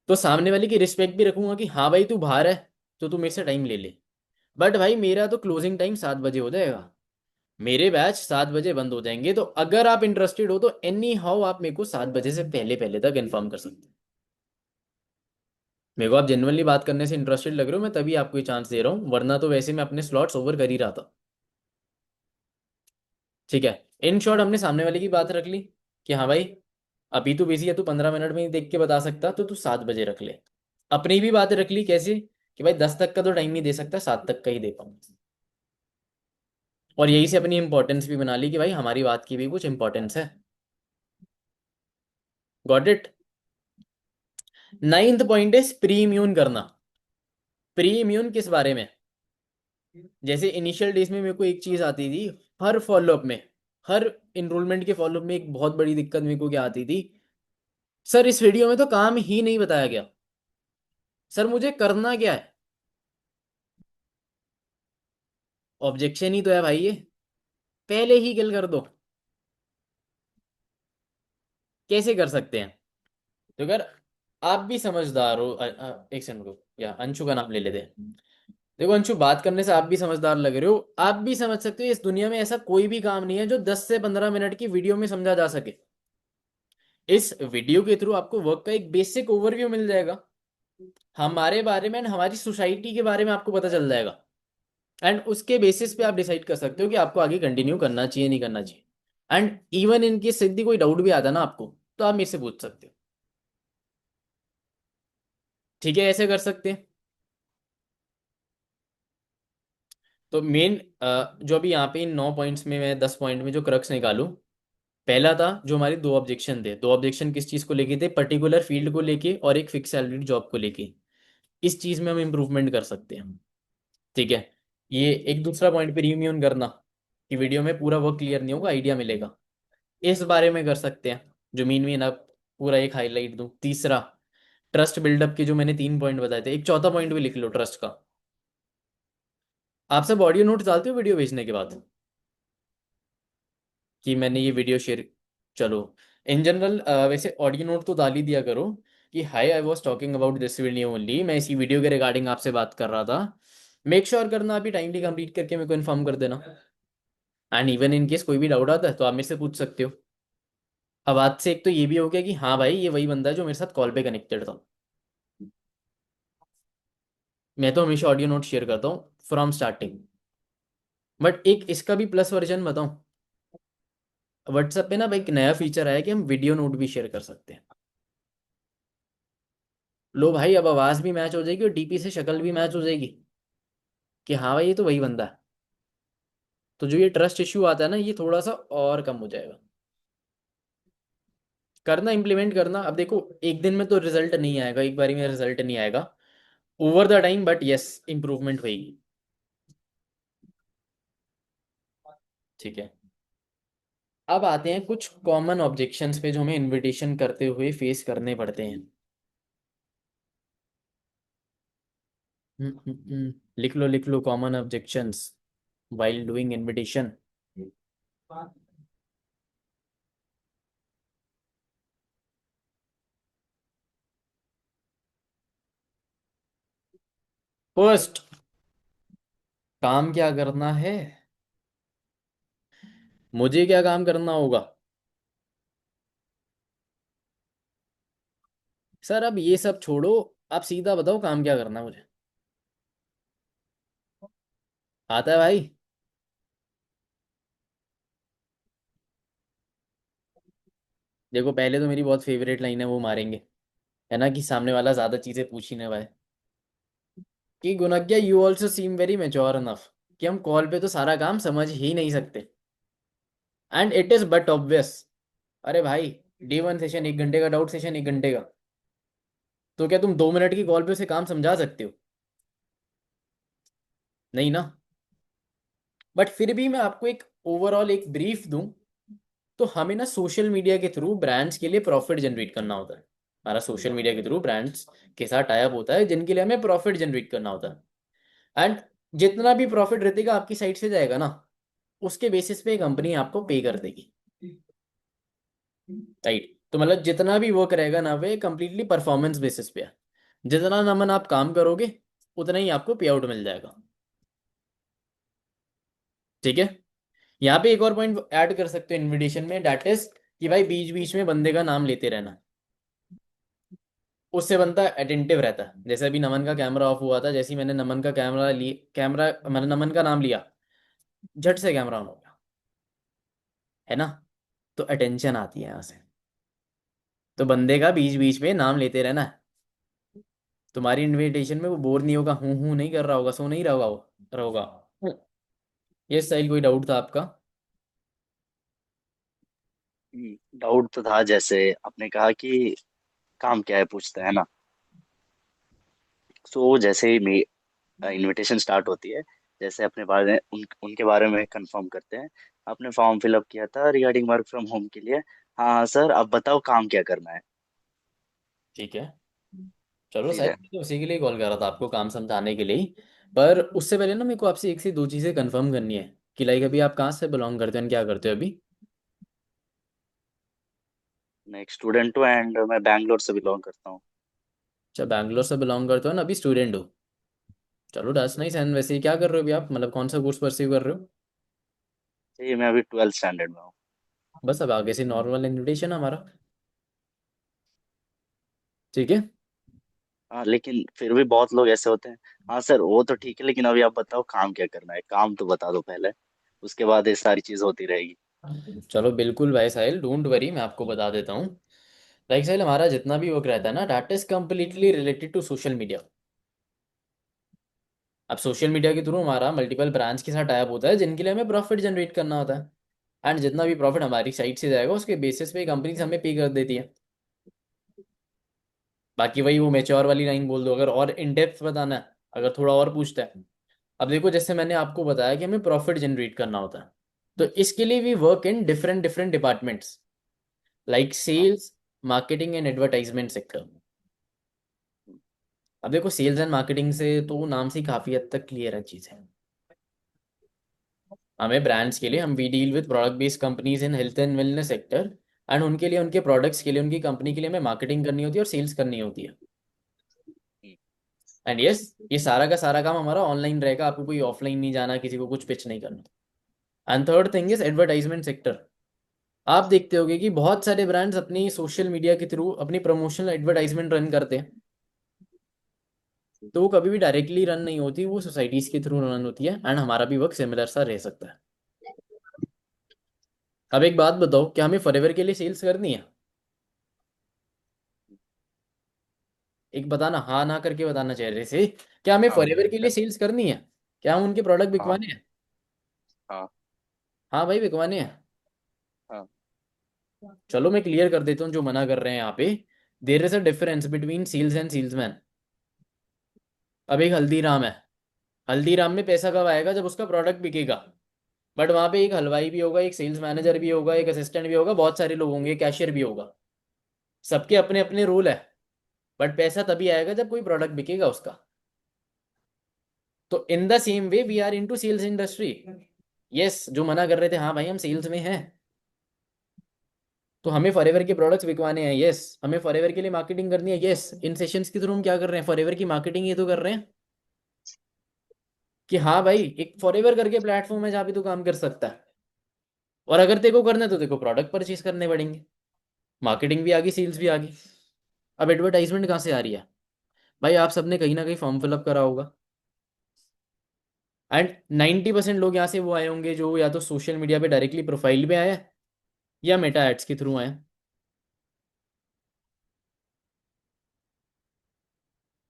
S1: तो सामने वाले की रिस्पेक्ट भी रखूंगा कि हाँ भाई तू बाहर है तो तू मेरे से टाइम ले ले, बट भाई मेरा तो क्लोजिंग टाइम 7 बजे हो जाएगा, मेरे बैच 7 बजे बंद हो जाएंगे, तो अगर आप इंटरेस्टेड हो तो एनी हाउ आप मेरे को 7 बजे से पहले पहले तक इन्फॉर्म कर सकते हैं। मेरे को आप जेनुअनली बात करने से इंटरेस्टेड लग रहे हो, मैं तभी आपको ये चांस दे रहा हूँ, वरना तो वैसे मैं अपने स्लॉट्स ओवर कर ही रहा था। ठीक है, इन शॉर्ट हमने सामने वाले की बात रख ली कि हाँ भाई अभी तू बिजी है, तू 15 मिनट में ही देख के बता सकता, तो तू 7 बजे रख ले। अपनी भी बात रख ली कैसे, कि भाई 10 तक का तो टाइम नहीं दे सकता, 7 तक का ही दे पाऊँ। और यही से अपनी इंपॉर्टेंस भी बना ली कि भाई हमारी बात की भी कुछ इंपॉर्टेंस है। Got it? नाइन्थ पॉइंट है प्री इम्यून करना। प्री इम्यून किस बारे में? जैसे इनिशियल डेज में मेरे को एक चीज आती थी, हर फॉलोअप में, हर इनरोलमेंट के फॉलोअप में एक बहुत बड़ी दिक्कत मेरे को क्या आती थी, सर इस वीडियो में तो काम ही नहीं बताया गया, सर मुझे करना क्या है? ऑब्जेक्शन ही तो है भाई ये, पहले ही किल कर दो। कैसे कर सकते हैं? तो अगर आप भी समझदार हो, एक सेकंड रुको, या अंशु का नाम ले लेते हैं। देखो अंशु, बात करने से आप भी समझदार लग रहे हो, आप भी समझ सकते हो इस दुनिया में ऐसा कोई भी काम नहीं है जो 10 से 15 मिनट की वीडियो में समझा जा सके। इस वीडियो के थ्रू आपको वर्क का एक बेसिक ओवरव्यू मिल जाएगा, हमारे बारे में एंड हमारी सोसाइटी के बारे में आपको पता चल जाएगा, एंड उसके बेसिस पे आप डिसाइड कर सकते हो कि आपको आगे कंटिन्यू करना चाहिए नहीं करना चाहिए। एंड इवन इनकी सिद्धि कोई डाउट भी आता है ना आपको, तो आप मेरे से पूछ सकते हो। ठीक है, ऐसे कर सकते हैं। तो मेन जो अभी यहाँ पे इन 9 पॉइंट्स में मैं 10 पॉइंट में जो क्रक्स निकालूं, पहला था जो हमारे दो ऑब्जेक्शन थे, दो ऑब्जेक्शन किस चीज़ को लेके थे, पर्टिकुलर फील्ड को लेके और एक फिक्स सैलरी जॉब को लेके। इस चीज़ में हम इम्प्रूवमेंट कर सकते हैं। ठीक है, ये एक दूसरा पॉइंट पे रियूनियन करना, कि वीडियो में पूरा वर्क क्लियर नहीं होगा, आइडिया मिलेगा, इस बारे में कर सकते हैं, जो मीन मीन आप पूरा एक हाईलाइट दूं। तीसरा, ट्रस्ट बिल्डअप के जो मैंने 3 पॉइंट बताए थे, एक चौथा पॉइंट भी लिख लो ट्रस्ट का। आप सब ऑडियो नोट डालते हो वीडियो भेजने के बाद कि मैंने ये वीडियो शेयर, चलो इन जनरल वैसे ऑडियो नोट तो डाल ही दिया करो कि hi I was talking about this video only, मैं इसी वीडियो के रिगार्डिंग आपसे बात कर रहा था। मेक श्योर करना अभी टाइमली कंप्लीट करके मेरे को इन्फॉर्म कर देना, एंड इवन इन केस कोई भी डाउट आता है तो आप मेरे से पूछ सकते हो। अब आज से एक तो ये भी हो गया कि हाँ भाई ये वही बंदा है जो मेरे साथ कॉल पे कनेक्टेड था। मैं तो हमेशा ऑडियो नोट शेयर करता हूँ फ्रॉम स्टार्टिंग, बट एक इसका भी प्लस वर्जन बताऊँ, व्हाट्सएप पे ना भाई एक नया फीचर आया कि हम वीडियो नोट भी शेयर कर सकते हैं। लो भाई, अब आवाज़ भी मैच हो जाएगी और डीपी से शक्ल भी मैच हो जाएगी कि हाँ भाई ये तो वही बंदा है। तो जो ये ट्रस्ट इश्यू आता है ना, ये थोड़ा सा और कम हो जाएगा। करना, इम्प्लीमेंट करना। अब देखो एक दिन में तो रिजल्ट नहीं आएगा, एक बारी में रिजल्ट नहीं आएगा, over the time, but yes improvement होगी। ठीक है, अब आते हैं कुछ कॉमन ऑब्जेक्शंस पे जो हमें इनविटेशन करते हुए फेस करने पड़ते हैं। लिख लो common objections while doing invitation। First, काम क्या करना है? मुझे क्या काम करना होगा? सर अब ये सब छोड़ो, आप सीधा बताओ काम क्या करना है मुझे। आता है भाई? देखो पहले तो मेरी बहुत फेवरेट लाइन है, वो मारेंगे, है ना, कि सामने वाला ज्यादा चीजें पूछ ही ना पाए। कि Gunagya you also seem very mature enough, कि हम कॉल पे तो सारा काम समझ ही नहीं सकते। And it is but obvious. अरे भाई, D1 सेशन 1 घंटे का, डाउट सेशन 1 घंटे का, तो क्या तुम 2 मिनट की कॉल पे उसे काम समझा सकते हो? नहीं ना। बट फिर भी मैं आपको एक ओवरऑल एक ब्रीफ दूं, तो हमें ना सोशल मीडिया के थ्रू ब्रांड्स के लिए प्रॉफिट जनरेट करना होता है। हमारा सोशल मीडिया के थ्रू ब्रांड्स के साथ टाई अप होता है जिनके लिए हमें प्रॉफिट जनरेट करना होता है। एंड जितना भी प्रॉफिट रहेगा आपकी साइड से जाएगा ना, उसके बेसिस पे कंपनी आपको पे कर देगी। राइट, तो मतलब जितना भी वर्क रहेगा ना, वे कंप्लीटली परफॉर्मेंस बेसिस पे है। जितना नमन आप काम करोगे उतना ही आपको पे आउट मिल जाएगा। ठीक है, यहाँ पे एक और पॉइंट ऐड कर सकते हो इनविटेशन में, दैट इज कि भाई बीच बीच में बंदे का नाम लेते रहना। उससे बनता अटेंटिव रहता है। जैसे अभी नमन का कैमरा ऑफ हुआ था, जैसे ही मैंने नमन का कैमरा मैंने नमन का नाम लिया, झट से कैमरा ऑन हो गया, है ना। तो अटेंशन आती है यहाँ से। तो बंदे का बीच बीच में नाम लेते रहना है। तुम्हारी इनविटेशन में वो बोर नहीं होगा, हूँ नहीं कर रहा होगा, सो नहीं रहा होगा वो रहोगा। ये स्टाइल, कोई डाउट था आपका?
S6: डाउट तो था, जैसे आपने कहा कि काम क्या है पूछता है ना। सो जैसे ही इनविटेशन स्टार्ट होती है, जैसे अपने बारे उनके बारे में कंफर्म करते हैं। आपने फॉर्म फिलअप किया था रिगार्डिंग वर्क फ्रॉम होम के लिए। हाँ हाँ सर, अब बताओ काम क्या करना है।
S1: ठीक है, चलो
S6: फिर
S1: शायद
S6: है।
S1: मैं तो उसी के लिए कॉल कर रहा था, आपको काम समझाने के लिए ही। पर उससे पहले ना मेरे को आपसे एक से दो चीज़ें कंफर्म करनी है। कि लाइक अभी आप कहाँ से बिलोंग करते हो and क्या करते हो अभी?
S6: मैं एक स्टूडेंट हूँ एंड मैं बैंगलोर से बिलोंग करता हूँ।
S1: अच्छा, बैंगलोर से बिलोंग करते हो ना, अभी स्टूडेंट हो। चलो दैट्स नाइस। एंड वैसे ही क्या कर रहे हो अभी आप, मतलब कौन सा कोर्स परस्यू कर रहे हो?
S6: जी, मैं अभी 12th स्टैंडर्ड में हूँ।
S1: बस अब आगे से नॉर्मल इन्विटेशन हमारा। ठीक है।
S6: हाँ, लेकिन फिर भी बहुत लोग ऐसे होते हैं। हाँ सर, वो तो ठीक है, लेकिन अभी आप बताओ काम क्या करना है, काम तो बता दो पहले, उसके बाद ये सारी चीज होती रहेगी।
S1: चलो बिल्कुल भाई साहिल, डोंट वरी, मैं आपको बता देता हूँ। लाइक साहिल, हमारा जितना भी वर्क रहता है ना, that is completely related to social media. अब सोशल मीडिया के थ्रू हमारा मल्टीपल ब्रांच के साथ टाइप होता है जिनके लिए हमें प्रॉफिट जनरेट करना होता है। एंड जितना भी प्रॉफिट हमारी साइड से जाएगा उसके बेसिस पे कंपनी हमें पे कर देती है। बाकी वही वो मेच्योर वाली लाइन बोल दो, अगर और इन डेप्थ बताना है, अगर थोड़ा और पूछता है। अब देखो, जैसे मैंने आपको बताया कि हमें प्रॉफिट जनरेट करना होता है, तो इसके लिए we work in different different departments, like
S6: हाँ।
S1: Sales, marketing and advertisement sector. अब देखो, सेल्स एंड मार्केटिंग से तो नाम से ही काफी हद तक क्लियर है चीजें। हमें ब्रांड्स के लिए, हम we deal with product based companies in health and wellness sector. And उनके लिए, उनके प्रोडक्ट्स के लिए, उनकी कंपनी के लिए हमें मार्केटिंग करनी होती है और सेल्स करनी होती है। एंड यस, ये सारा का सारा काम हमारा ऑनलाइन रहेगा, आपको कोई ऑफलाइन नहीं जाना, किसी को कुछ पिच नहीं करना। And third thing is advertisement sector. आप देखते होगे कि बहुत सारे ब्रांड्स अपनी सोशल मीडिया के थ्रू अपनी प्रमोशनल एडवर्टाइजमेंट रन करते हैं। तो वो कभी भी डायरेक्टली रन नहीं होती, वो सोसाइटीज के थ्रू रन होती है। एंड हमारा भी वर्क सिमिलर सा रह सकता है। अब एक बात बताओ, क्या हमें फॉरएवर के लिए सेल्स करनी है? एक बताना, हाँ ना करके बताना चेहरे से। क्या हमें
S4: हाँ
S1: फॉरएवर
S4: भाई
S1: के लिए
S4: सर।
S1: सेल्स करनी है? क्या हम उनके प्रोडक्ट
S4: हाँ
S1: बिकवाने हैं?
S6: हाँ।
S1: हाँ भाई, बिकवाने हैं।
S6: हाँ।
S1: चलो मैं क्लियर कर देता हूँ जो मना कर रहे हैं यहाँ पे। There is a difference between sales and salesman. अब एक हल्दीराम है, हल्दीराम में पैसा कब आएगा? जब उसका प्रोडक्ट बिकेगा। बट वहां पे एक हलवाई भी होगा, एक सेल्स मैनेजर भी होगा, एक असिस्टेंट भी होगा, बहुत सारे लोग होंगे, कैशियर भी होगा। सबके अपने अपने रोल है। बट पैसा तभी आएगा जब कोई प्रोडक्ट बिकेगा उसका। तो in the same way we are into sales industry. Yes, जो मना कर रहे थे हाँ भाई हम सेल्स में हैं, तो हमें फॉरएवर के प्रोडक्ट्स बिकवाने हैं। यस, हमें फॉरएवर के लिए मार्केटिंग करनी है। यस, इन सेशंस के थ्रू हम क्या कर रहे हैं? फॉरएवर की मार्केटिंग ये तो कर रहे हैं कि हाँ भाई एक फॉरएवर करके प्लेटफॉर्म है जहाँ पे तू काम कर सकता है। और अगर तेरे को करना है तो तेरे को प्रोडक्ट परचेज करने पड़ेंगे। मार्केटिंग भी आ गई, सेल्स भी आ गई। अब एडवर्टाइजमेंट कहाँ से आ रही है? भाई आप सबने कहीं ना कहीं फॉर्म फिलअप करा होगा। एंड 90% लोग यहाँ से वो आए होंगे जो या तो सोशल मीडिया पे डायरेक्टली प्रोफाइल पे आए हैं या मेटा एड्स के थ्रू आए हैं।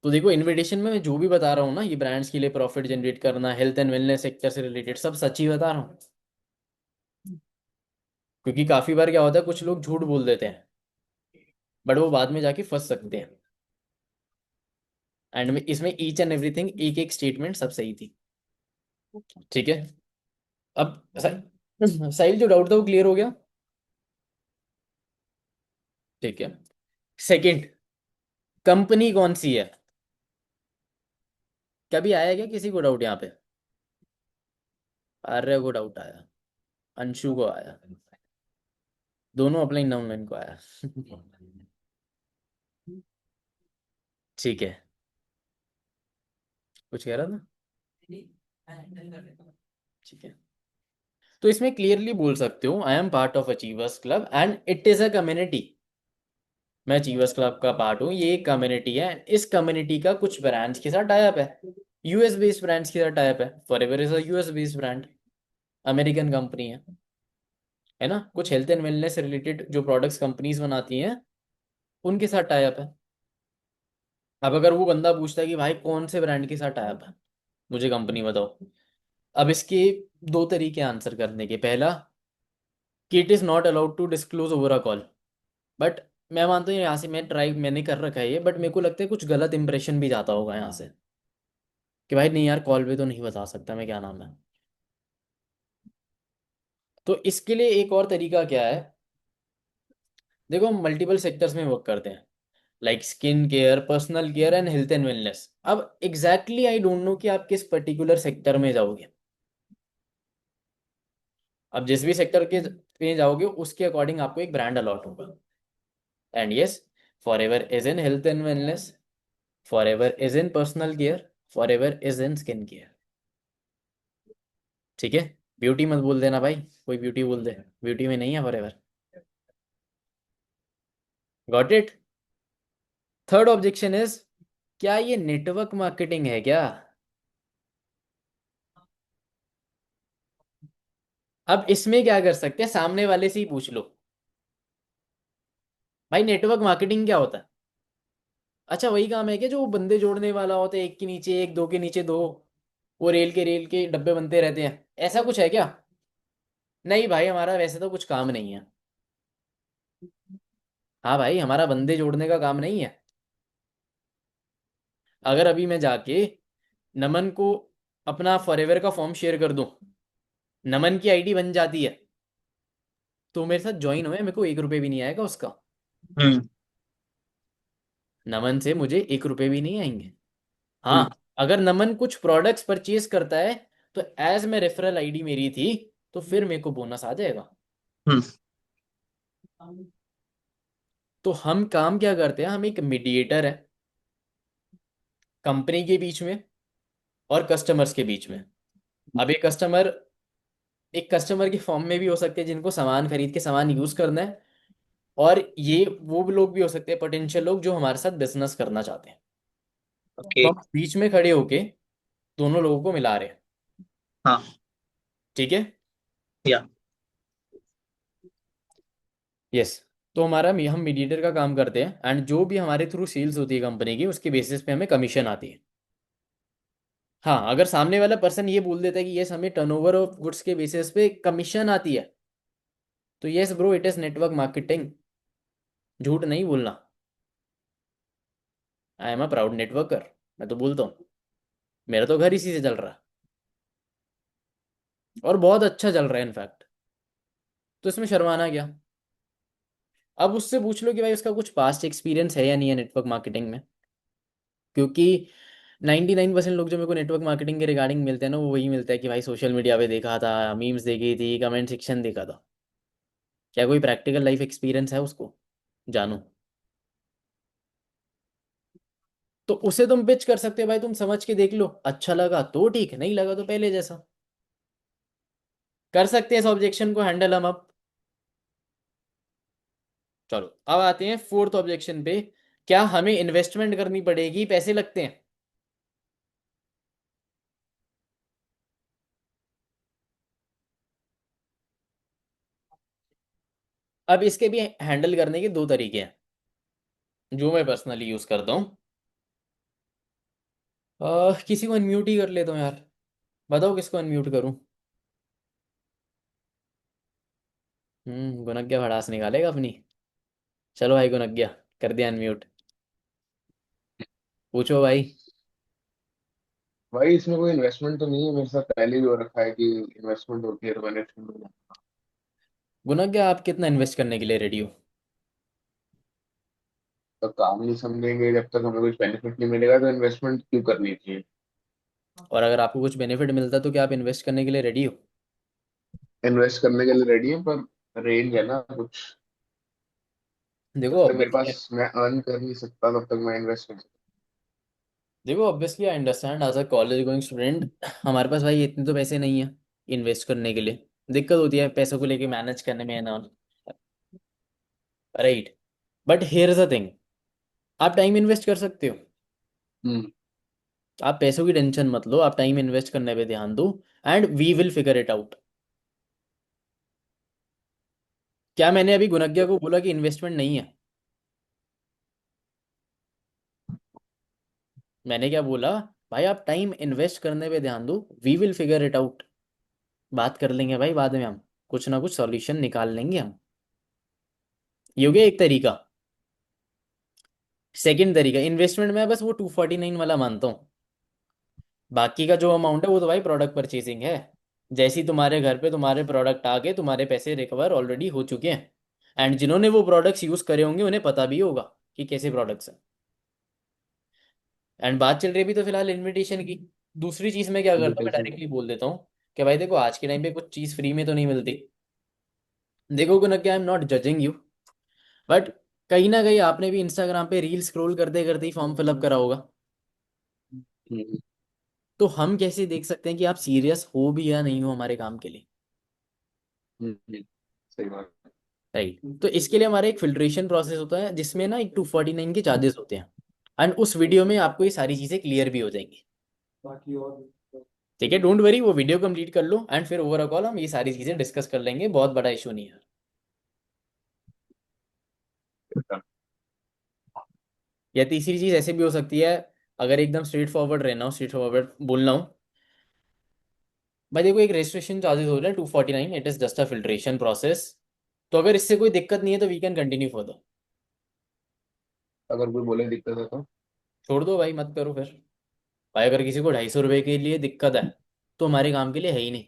S1: तो देखो इनविटेशन में मैं जो भी बता रहा हूँ ना, ये ब्रांड्स के लिए प्रॉफिट जनरेट करना, हेल्थ एंड वेलनेस सेक्टर से रिलेटेड, सब सच्ची बता रहा हूँ। क्योंकि काफी बार क्या होता है, कुछ लोग झूठ बोल देते हैं बट वो बाद में जाके फंस सकते हैं। एंड इसमें ईच एंड एवरीथिंग, एक एक स्टेटमेंट सब सही थी। ठीक है। अब साहिल जो डाउट था वो क्लियर हो गया। ठीक है। सेकंड, कंपनी कौन सी है? कभी आया क्या किसी को डाउट यहाँ पे? आर्य को डाउट आया, अंशु को आया, दोनों अपलाइन डाउनलाइन को आया। ठीक है, कुछ कह रहा था? ठीक है। तो इसमें क्लियरली बोल सकते हो I am part of achievers club and it is a community. मैं अचीवर्स क्लब का पार्ट हूँ, ये एक कम्युनिटी है। इस कम्युनिटी का कुछ ब्रांड्स के साथ टाई अप है, यूएस बेस्ड ब्रांड्स के साथ टाई अप है। Forever is a US based brand, American company है ना। कुछ हेल्थ एंड वेलनेस से रिलेटेड जो प्रोडक्ट्स कंपनीज बनाती हैं उनके साथ टाई अप है। अब अगर वो बंदा पूछता है कि भाई कौन से ब्रांड के साथ टाई अप है, मुझे कंपनी बताओ। अब इसके दो तरीके आंसर करने के। पहला कि it is not allowed to disclose over a call. But मैं मानता हूँ यहाँ से मैं ट्राई मैंने कर रखा है ये, बट मेरे को लगता है कुछ गलत इंप्रेशन भी जाता होगा यहाँ से कि भाई नहीं यार कॉल पे तो नहीं बता सकता मैं क्या नाम है। तो इसके लिए एक और तरीका क्या है, देखो हम मल्टीपल सेक्टर्स में वर्क करते हैं, like skin care, personal care and health and wellness. अब एग्जैक्टली आई डोंट नो कि आप किस पर्टिकुलर सेक्टर में जाओगे। अब जिस भी सेक्टर के पे जाओगे उसके अकॉर्डिंग आपको एक ब्रांड अलॉट होगा। And yes, for ever is in health and wellness, for ever is in personal care, for ever is in skin care. ठीक है। ब्यूटी मत बोल देना भाई, कोई ब्यूटी बोल दे, ब्यूटी में नहीं है for ever. Got it. Third objection is, क्या ये नेटवर्क मार्केटिंग है क्या? अब इसमें क्या कर सकते हैं, सामने वाले से ही पूछ लो भाई नेटवर्क मार्केटिंग क्या होता है। अच्छा वही काम है क्या जो बंदे जोड़ने वाला होता है, एक के नीचे एक, दो के नीचे दो, वो रेल के डब्बे बनते रहते हैं, ऐसा कुछ है क्या? नहीं भाई हमारा वैसे तो कुछ काम नहीं है। हाँ भाई हमारा बंदे जोड़ने का काम नहीं है। अगर अभी मैं जाके नमन को अपना फॉरएवर का फॉर्म शेयर कर दूं, नमन की आईडी बन जाती है, तो मेरे साथ ज्वाइन हुए, मेरे को 1 रुपए भी नहीं आएगा उसका।
S7: हम्म।
S1: नमन से मुझे 1 रुपए भी नहीं आएंगे। हाँ,
S7: हम्म।
S1: अगर नमन कुछ प्रोडक्ट्स परचेज करता है तो एज में रेफरल आईडी मेरी थी, तो फिर मेरे को बोनस आ जाएगा।
S7: हम्म।
S1: तो हम काम क्या करते हैं, हम एक मीडिएटर है कंपनी के बीच में और कस्टमर्स के बीच में। अब एक कस्टमर के फॉर्म में भी हो सकते हैं जिनको सामान खरीद के सामान यूज करना है, और ये वो भी लोग भी हो सकते हैं पोटेंशियल लोग जो हमारे साथ बिजनेस करना चाहते हैं।
S7: ओके।
S1: तो हम बीच में खड़े होके दोनों लोगों को मिला रहे हैं।
S7: हाँ।
S1: ठीक है।
S7: या।
S1: यस। तो हम मीडिएटर का काम करते हैं, एंड जो भी हमारे थ्रू सेल्स होती है कंपनी की, उसके बेसिस पे हमें कमीशन आती है। हाँ, अगर सामने वाला पर्सन ये बोल देता है कि यस हमें टर्नओवर ऑफ गुड्स के बेसिस पे कमीशन आती है, तो yes bro it is network marketing. झूठ नहीं बोलना। I am a proud networker, मैं तो बोलता हूँ। मेरा तो घर इसी से चल रहा है, और बहुत अच्छा चल रहा है इनफैक्ट। तो इसमें शर्माना क्या। अब उससे पूछ लो कि भाई उसका कुछ पास्ट एक्सपीरियंस है या नहीं है नेटवर्क मार्केटिंग में, क्योंकि 99% लोग जो मेरे को नेटवर्क मार्केटिंग के रिगार्डिंग मिलते हैं ना, वो वही मिलता है कि भाई सोशल मीडिया पे देखा था, मीम्स देखी थी, कमेंट सेक्शन देखा था। क्या कोई प्रैक्टिकल लाइफ एक्सपीरियंस है उसको, जानो। तो उसे तुम पिच कर सकते हो भाई, तुम समझ के देख लो, अच्छा लगा तो ठीक, नहीं लगा तो पहले जैसा। कर सकते हैं इस ऑब्जेक्शन को हैंडल हम अब। चलो अब आते हैं फोर्थ ऑब्जेक्शन पे। क्या हमें इन्वेस्टमेंट करनी पड़ेगी, पैसे लगते हैं। अब इसके भी हैंडल करने के दो तरीके हैं, जो मैं पर्सनली यूज करता हूँ। किसी को अनम्यूट ही कर लेता हूँ यार। बताओ किसको अनम्यूट करूँ। गुनग्या भड़ास निकालेगा अपनी। चलो भाई गुनग्या, कर दिया अनम्यूट। पूछो भाई।
S8: भाई इसमें कोई इन्वेस्टमेंट तो नहीं है, मेरे साथ पहले भी हो रखा है कि इन्वेस्टमेंट होती है तो मैंने
S1: गुनग्या आप कितना इन्वेस्ट करने के लिए रेडी हो।
S8: तब काम नहीं समझेंगे जब तक हमें कुछ बेनिफिट नहीं मिलेगा तो इन्वेस्टमेंट क्यों करनी चाहिए।
S1: और अगर आपको कुछ बेनिफिट मिलता है तो क्या आप इन्वेस्ट करने के लिए रेडी हो।
S8: इन्वेस्ट करने के लिए रेडी है पर रेंज है ना कुछ।
S1: देखो
S8: जब तक मेरे
S1: ऑब्वियसली,
S8: पास मैं अर्न कर नहीं सकता तब तक मैं इन्वेस्ट कर सकता।
S1: देखो obviously I understand as a college going student, हमारे पास भाई इतने तो पैसे नहीं है इन्वेस्ट करने के लिए। दिक्कत होती है पैसों को लेके मैनेज करने में ना। Right. But here is the thing, आप टाइम इन्वेस्ट कर सकते हो।
S8: हम्म।
S1: आप पैसों की टेंशन मत लो, आप टाइम इन्वेस्ट करने पे ध्यान दो, and we will figure it out. क्या मैंने अभी गुनग्या को बोला कि इन्वेस्टमेंट नहीं है। मैंने क्या बोला, भाई आप टाइम इन्वेस्ट करने पे ध्यान दो, we will figure it out. बात कर लेंगे भाई बाद में हम, कुछ ना कुछ सॉल्यूशन निकाल लेंगे हम। ये हो गया एक तरीका। सेकंड तरीका, इन्वेस्टमेंट में बस वो 249 वाला मानता हूँ। बाकी का जो अमाउंट है वो तो भाई प्रोडक्ट परचेसिंग है। जैसे ही तुम्हारे घर पे तुम्हारे प्रोडक्ट आ गए, तुम्हारे पैसे रिकवर ऑलरेडी हो चुके हैं। एंड जिन्होंने वो प्रोडक्ट्स यूज करे होंगे उन्हें पता भी होगा कि कैसे प्रोडक्ट्स हैं। एंड बात चल रही भी तो फिलहाल इन्विटेशन की। दूसरी चीज मैं क्या करता हूँ,
S8: बिल्कुल
S1: मैं
S8: सही।
S1: डायरेक्टली बोल देता हूँ कि भाई देखो आज के टाइम पे कुछ चीज फ्री में तो नहीं मिलती। देखो Gunak, I am not judging you, but कहीं ना कहीं आपने भी इंस्टाग्राम पे रील स्क्रॉल करते करते ही फॉर्म फिलअप करा होगा।
S8: हम्म।
S1: तो हम कैसे देख सकते हैं कि आप सीरियस हो भी या नहीं हो हमारे काम के लिए।
S8: सही बात।
S1: राइट। तो इसके लिए हमारा एक फिल्ट्रेशन प्रोसेस होता है, जिसमें ना एक 249 के चार्जेस होते हैं। एंड उस वीडियो में आपको ये सारी चीजें क्लियर भी हो जाएंगी।
S2: बाकी और
S1: ठीक है, डोंट वरी, वो वीडियो कंप्लीट कर लो एंड फिर ओवर अ कॉल हम ये सारी चीजें डिस्कस कर लेंगे, बहुत बड़ा इशू नहीं है। या तीसरी चीज ऐसे भी हो सकती है, अगर एकदम स्ट्रेट फॉरवर्ड रहना हो, स्ट्रेट फॉरवर्ड बोलना हो, भाई देखो एक रजिस्ट्रेशन चार्जेस हो रहे हैं 249, it is just a filtration process. तो अगर इससे कोई दिक्कत नहीं है तो वी कैन कंटिन्यू फर्दर।
S8: अगर कोई बोले दिक्कत है तो
S1: छोड़ दो भाई, मत करो फिर। भाई अगर किसी को 250 रुपये के लिए दिक्कत है तो हमारे काम के लिए है ही नहीं,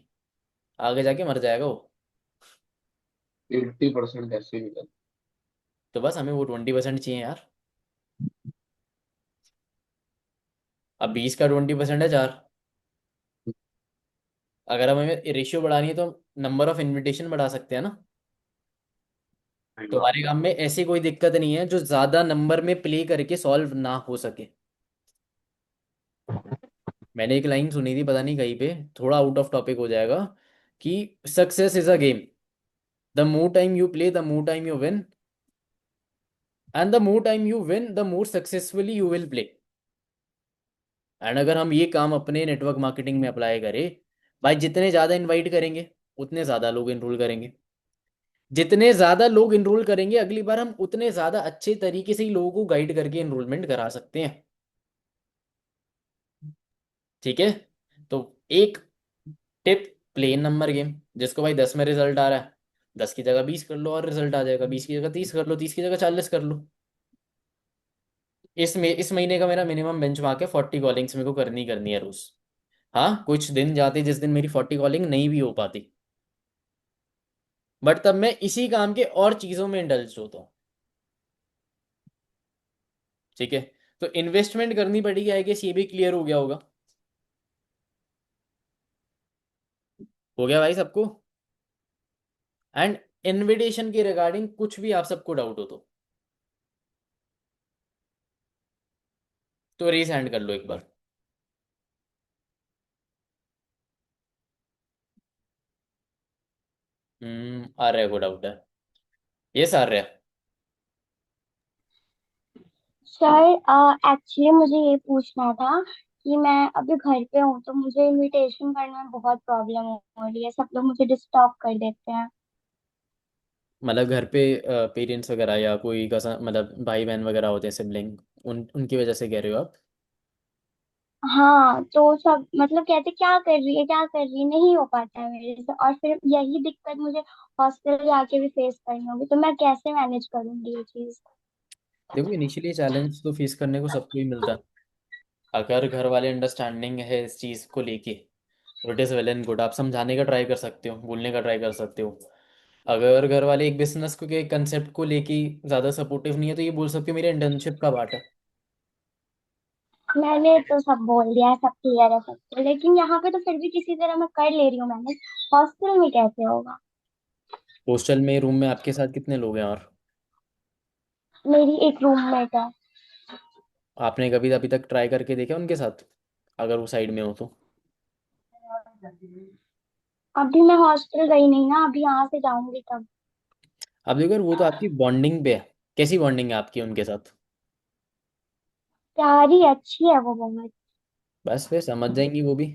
S1: आगे जाके मर जाएगा वो।
S8: 80% ऐसे ही निकल।
S1: तो बस हमें वो 20% चाहिए यार। अब 20 का 20% है 4। अगर हमें रेशियो बढ़ानी है तो नंबर ऑफ इनविटेशन बढ़ा सकते हैं ना।
S8: सही
S1: तो
S8: बात
S1: हमारे
S8: है।
S1: काम में ऐसी कोई दिक्कत नहीं है जो ज्यादा नंबर में प्ले करके सॉल्व ना हो सके। मैंने एक लाइन सुनी थी, पता नहीं कहीं पे, थोड़ा आउट ऑफ टॉपिक हो जाएगा, कि success is a game, the more time you play the more time you win, and the more time you win the more successfully you will play. And अगर हम ये काम अपने नेटवर्क मार्केटिंग में apply करें, भाई जितने ज़्यादा इनवाइट करेंगे उतने ज़्यादा लोग इनरोल करेंगे। जितने ज़्यादा लोग इनरोल करेंगे अगली बार हम उतने ज़्यादा अच्छे तरीके से ही लोगों को गाइड करके इनरोलमेंट करा सकते हैं। ठीक है। तो एक टिप, प्लेन नंबर गेम, जिसको भाई 10 में रिजल्ट आ रहा है, 10 की जगह 20 कर लो और रिजल्ट आ जाएगा, 20 की जगह 30 कर लो, 30 की जगह 40 कर लो। इस महीने का मेरा मिनिमम बेंचमार्क है 40 कॉलिंग्स मेरे को करनी है रोज। हाँ, कुछ दिन जाते जिस दिन मेरी 40 कॉलिंग नहीं भी हो पाती, बट तब मैं इसी काम के और चीजों में इंडल्ज होता हूँ। ठीक है, तो इन्वेस्टमेंट करनी पड़ेगी, आई गेस ये भी क्लियर हो गया होगा। हो गया भाई सबको? एंड इनविटेशन के रिगार्डिंग कुछ भी आप सबको डाउट हो तो रेस हैंड कर लो एक बार। आर्य को डाउट है? ये आर्य।
S3: सर एक्चुअली मुझे ये पूछना था कि मैं अभी घर पे हूँ तो मुझे इनविटेशन करने में बहुत प्रॉब्लम हो रही है, सब लोग मुझे डिस्टर्ब कर देते हैं।
S1: मतलब घर पे पेरेंट्स वगैरह या कोई का मतलब भाई बहन वगैरह होते हैं सिबलिंग, उनकी वजह से कह रहे हो आप?
S3: हाँ, तो सब मतलब कहते क्या कर रही है क्या कर रही है, नहीं हो पाता है मेरे से, और फिर यही दिक्कत मुझे हॉस्टल जाके भी फेस करनी होगी, तो मैं कैसे मैनेज करूंगी ये चीज।
S1: देखो, इनिशियली चैलेंज तो फेस करने को सबको ही मिलता है। अगर घर वाले अंडरस्टैंडिंग है इस चीज़ को लेके तो it is well and good, आप समझाने का ट्राई कर सकते हो, बोलने का ट्राई कर सकते हो। अगर घर वाले एक बिजनेस को के कंसेप्ट को लेके ज़्यादा सपोर्टिव नहीं है तो ये बोल सकते हो मेरे इंटर्नशिप का पार्ट है।
S3: मैंने तो सब बोल दिया है, सब क्लियर है सबको, लेकिन यहाँ पे तो फिर भी किसी तरह मैं कर ले रही हूँ मैनेज। हॉस्टल में कैसे होगा।
S1: हॉस्टल में रूम में आपके साथ कितने लोग हैं और
S3: मेरी एक रूममेट है।
S1: आपने कभी अभी तक ट्राई करके देखा उनके साथ, अगर वो साइड में हो तो?
S3: अभी मैं हॉस्टल गई नहीं ना, अभी यहाँ से जाऊंगी तब।
S1: अब देखो यार, वो तो आपकी बॉन्डिंग पे है, कैसी बॉन्डिंग है आपकी उनके साथ?
S3: प्यारी अच्छी है वो बहुत।
S1: बस फिर समझ जाएंगी वो भी।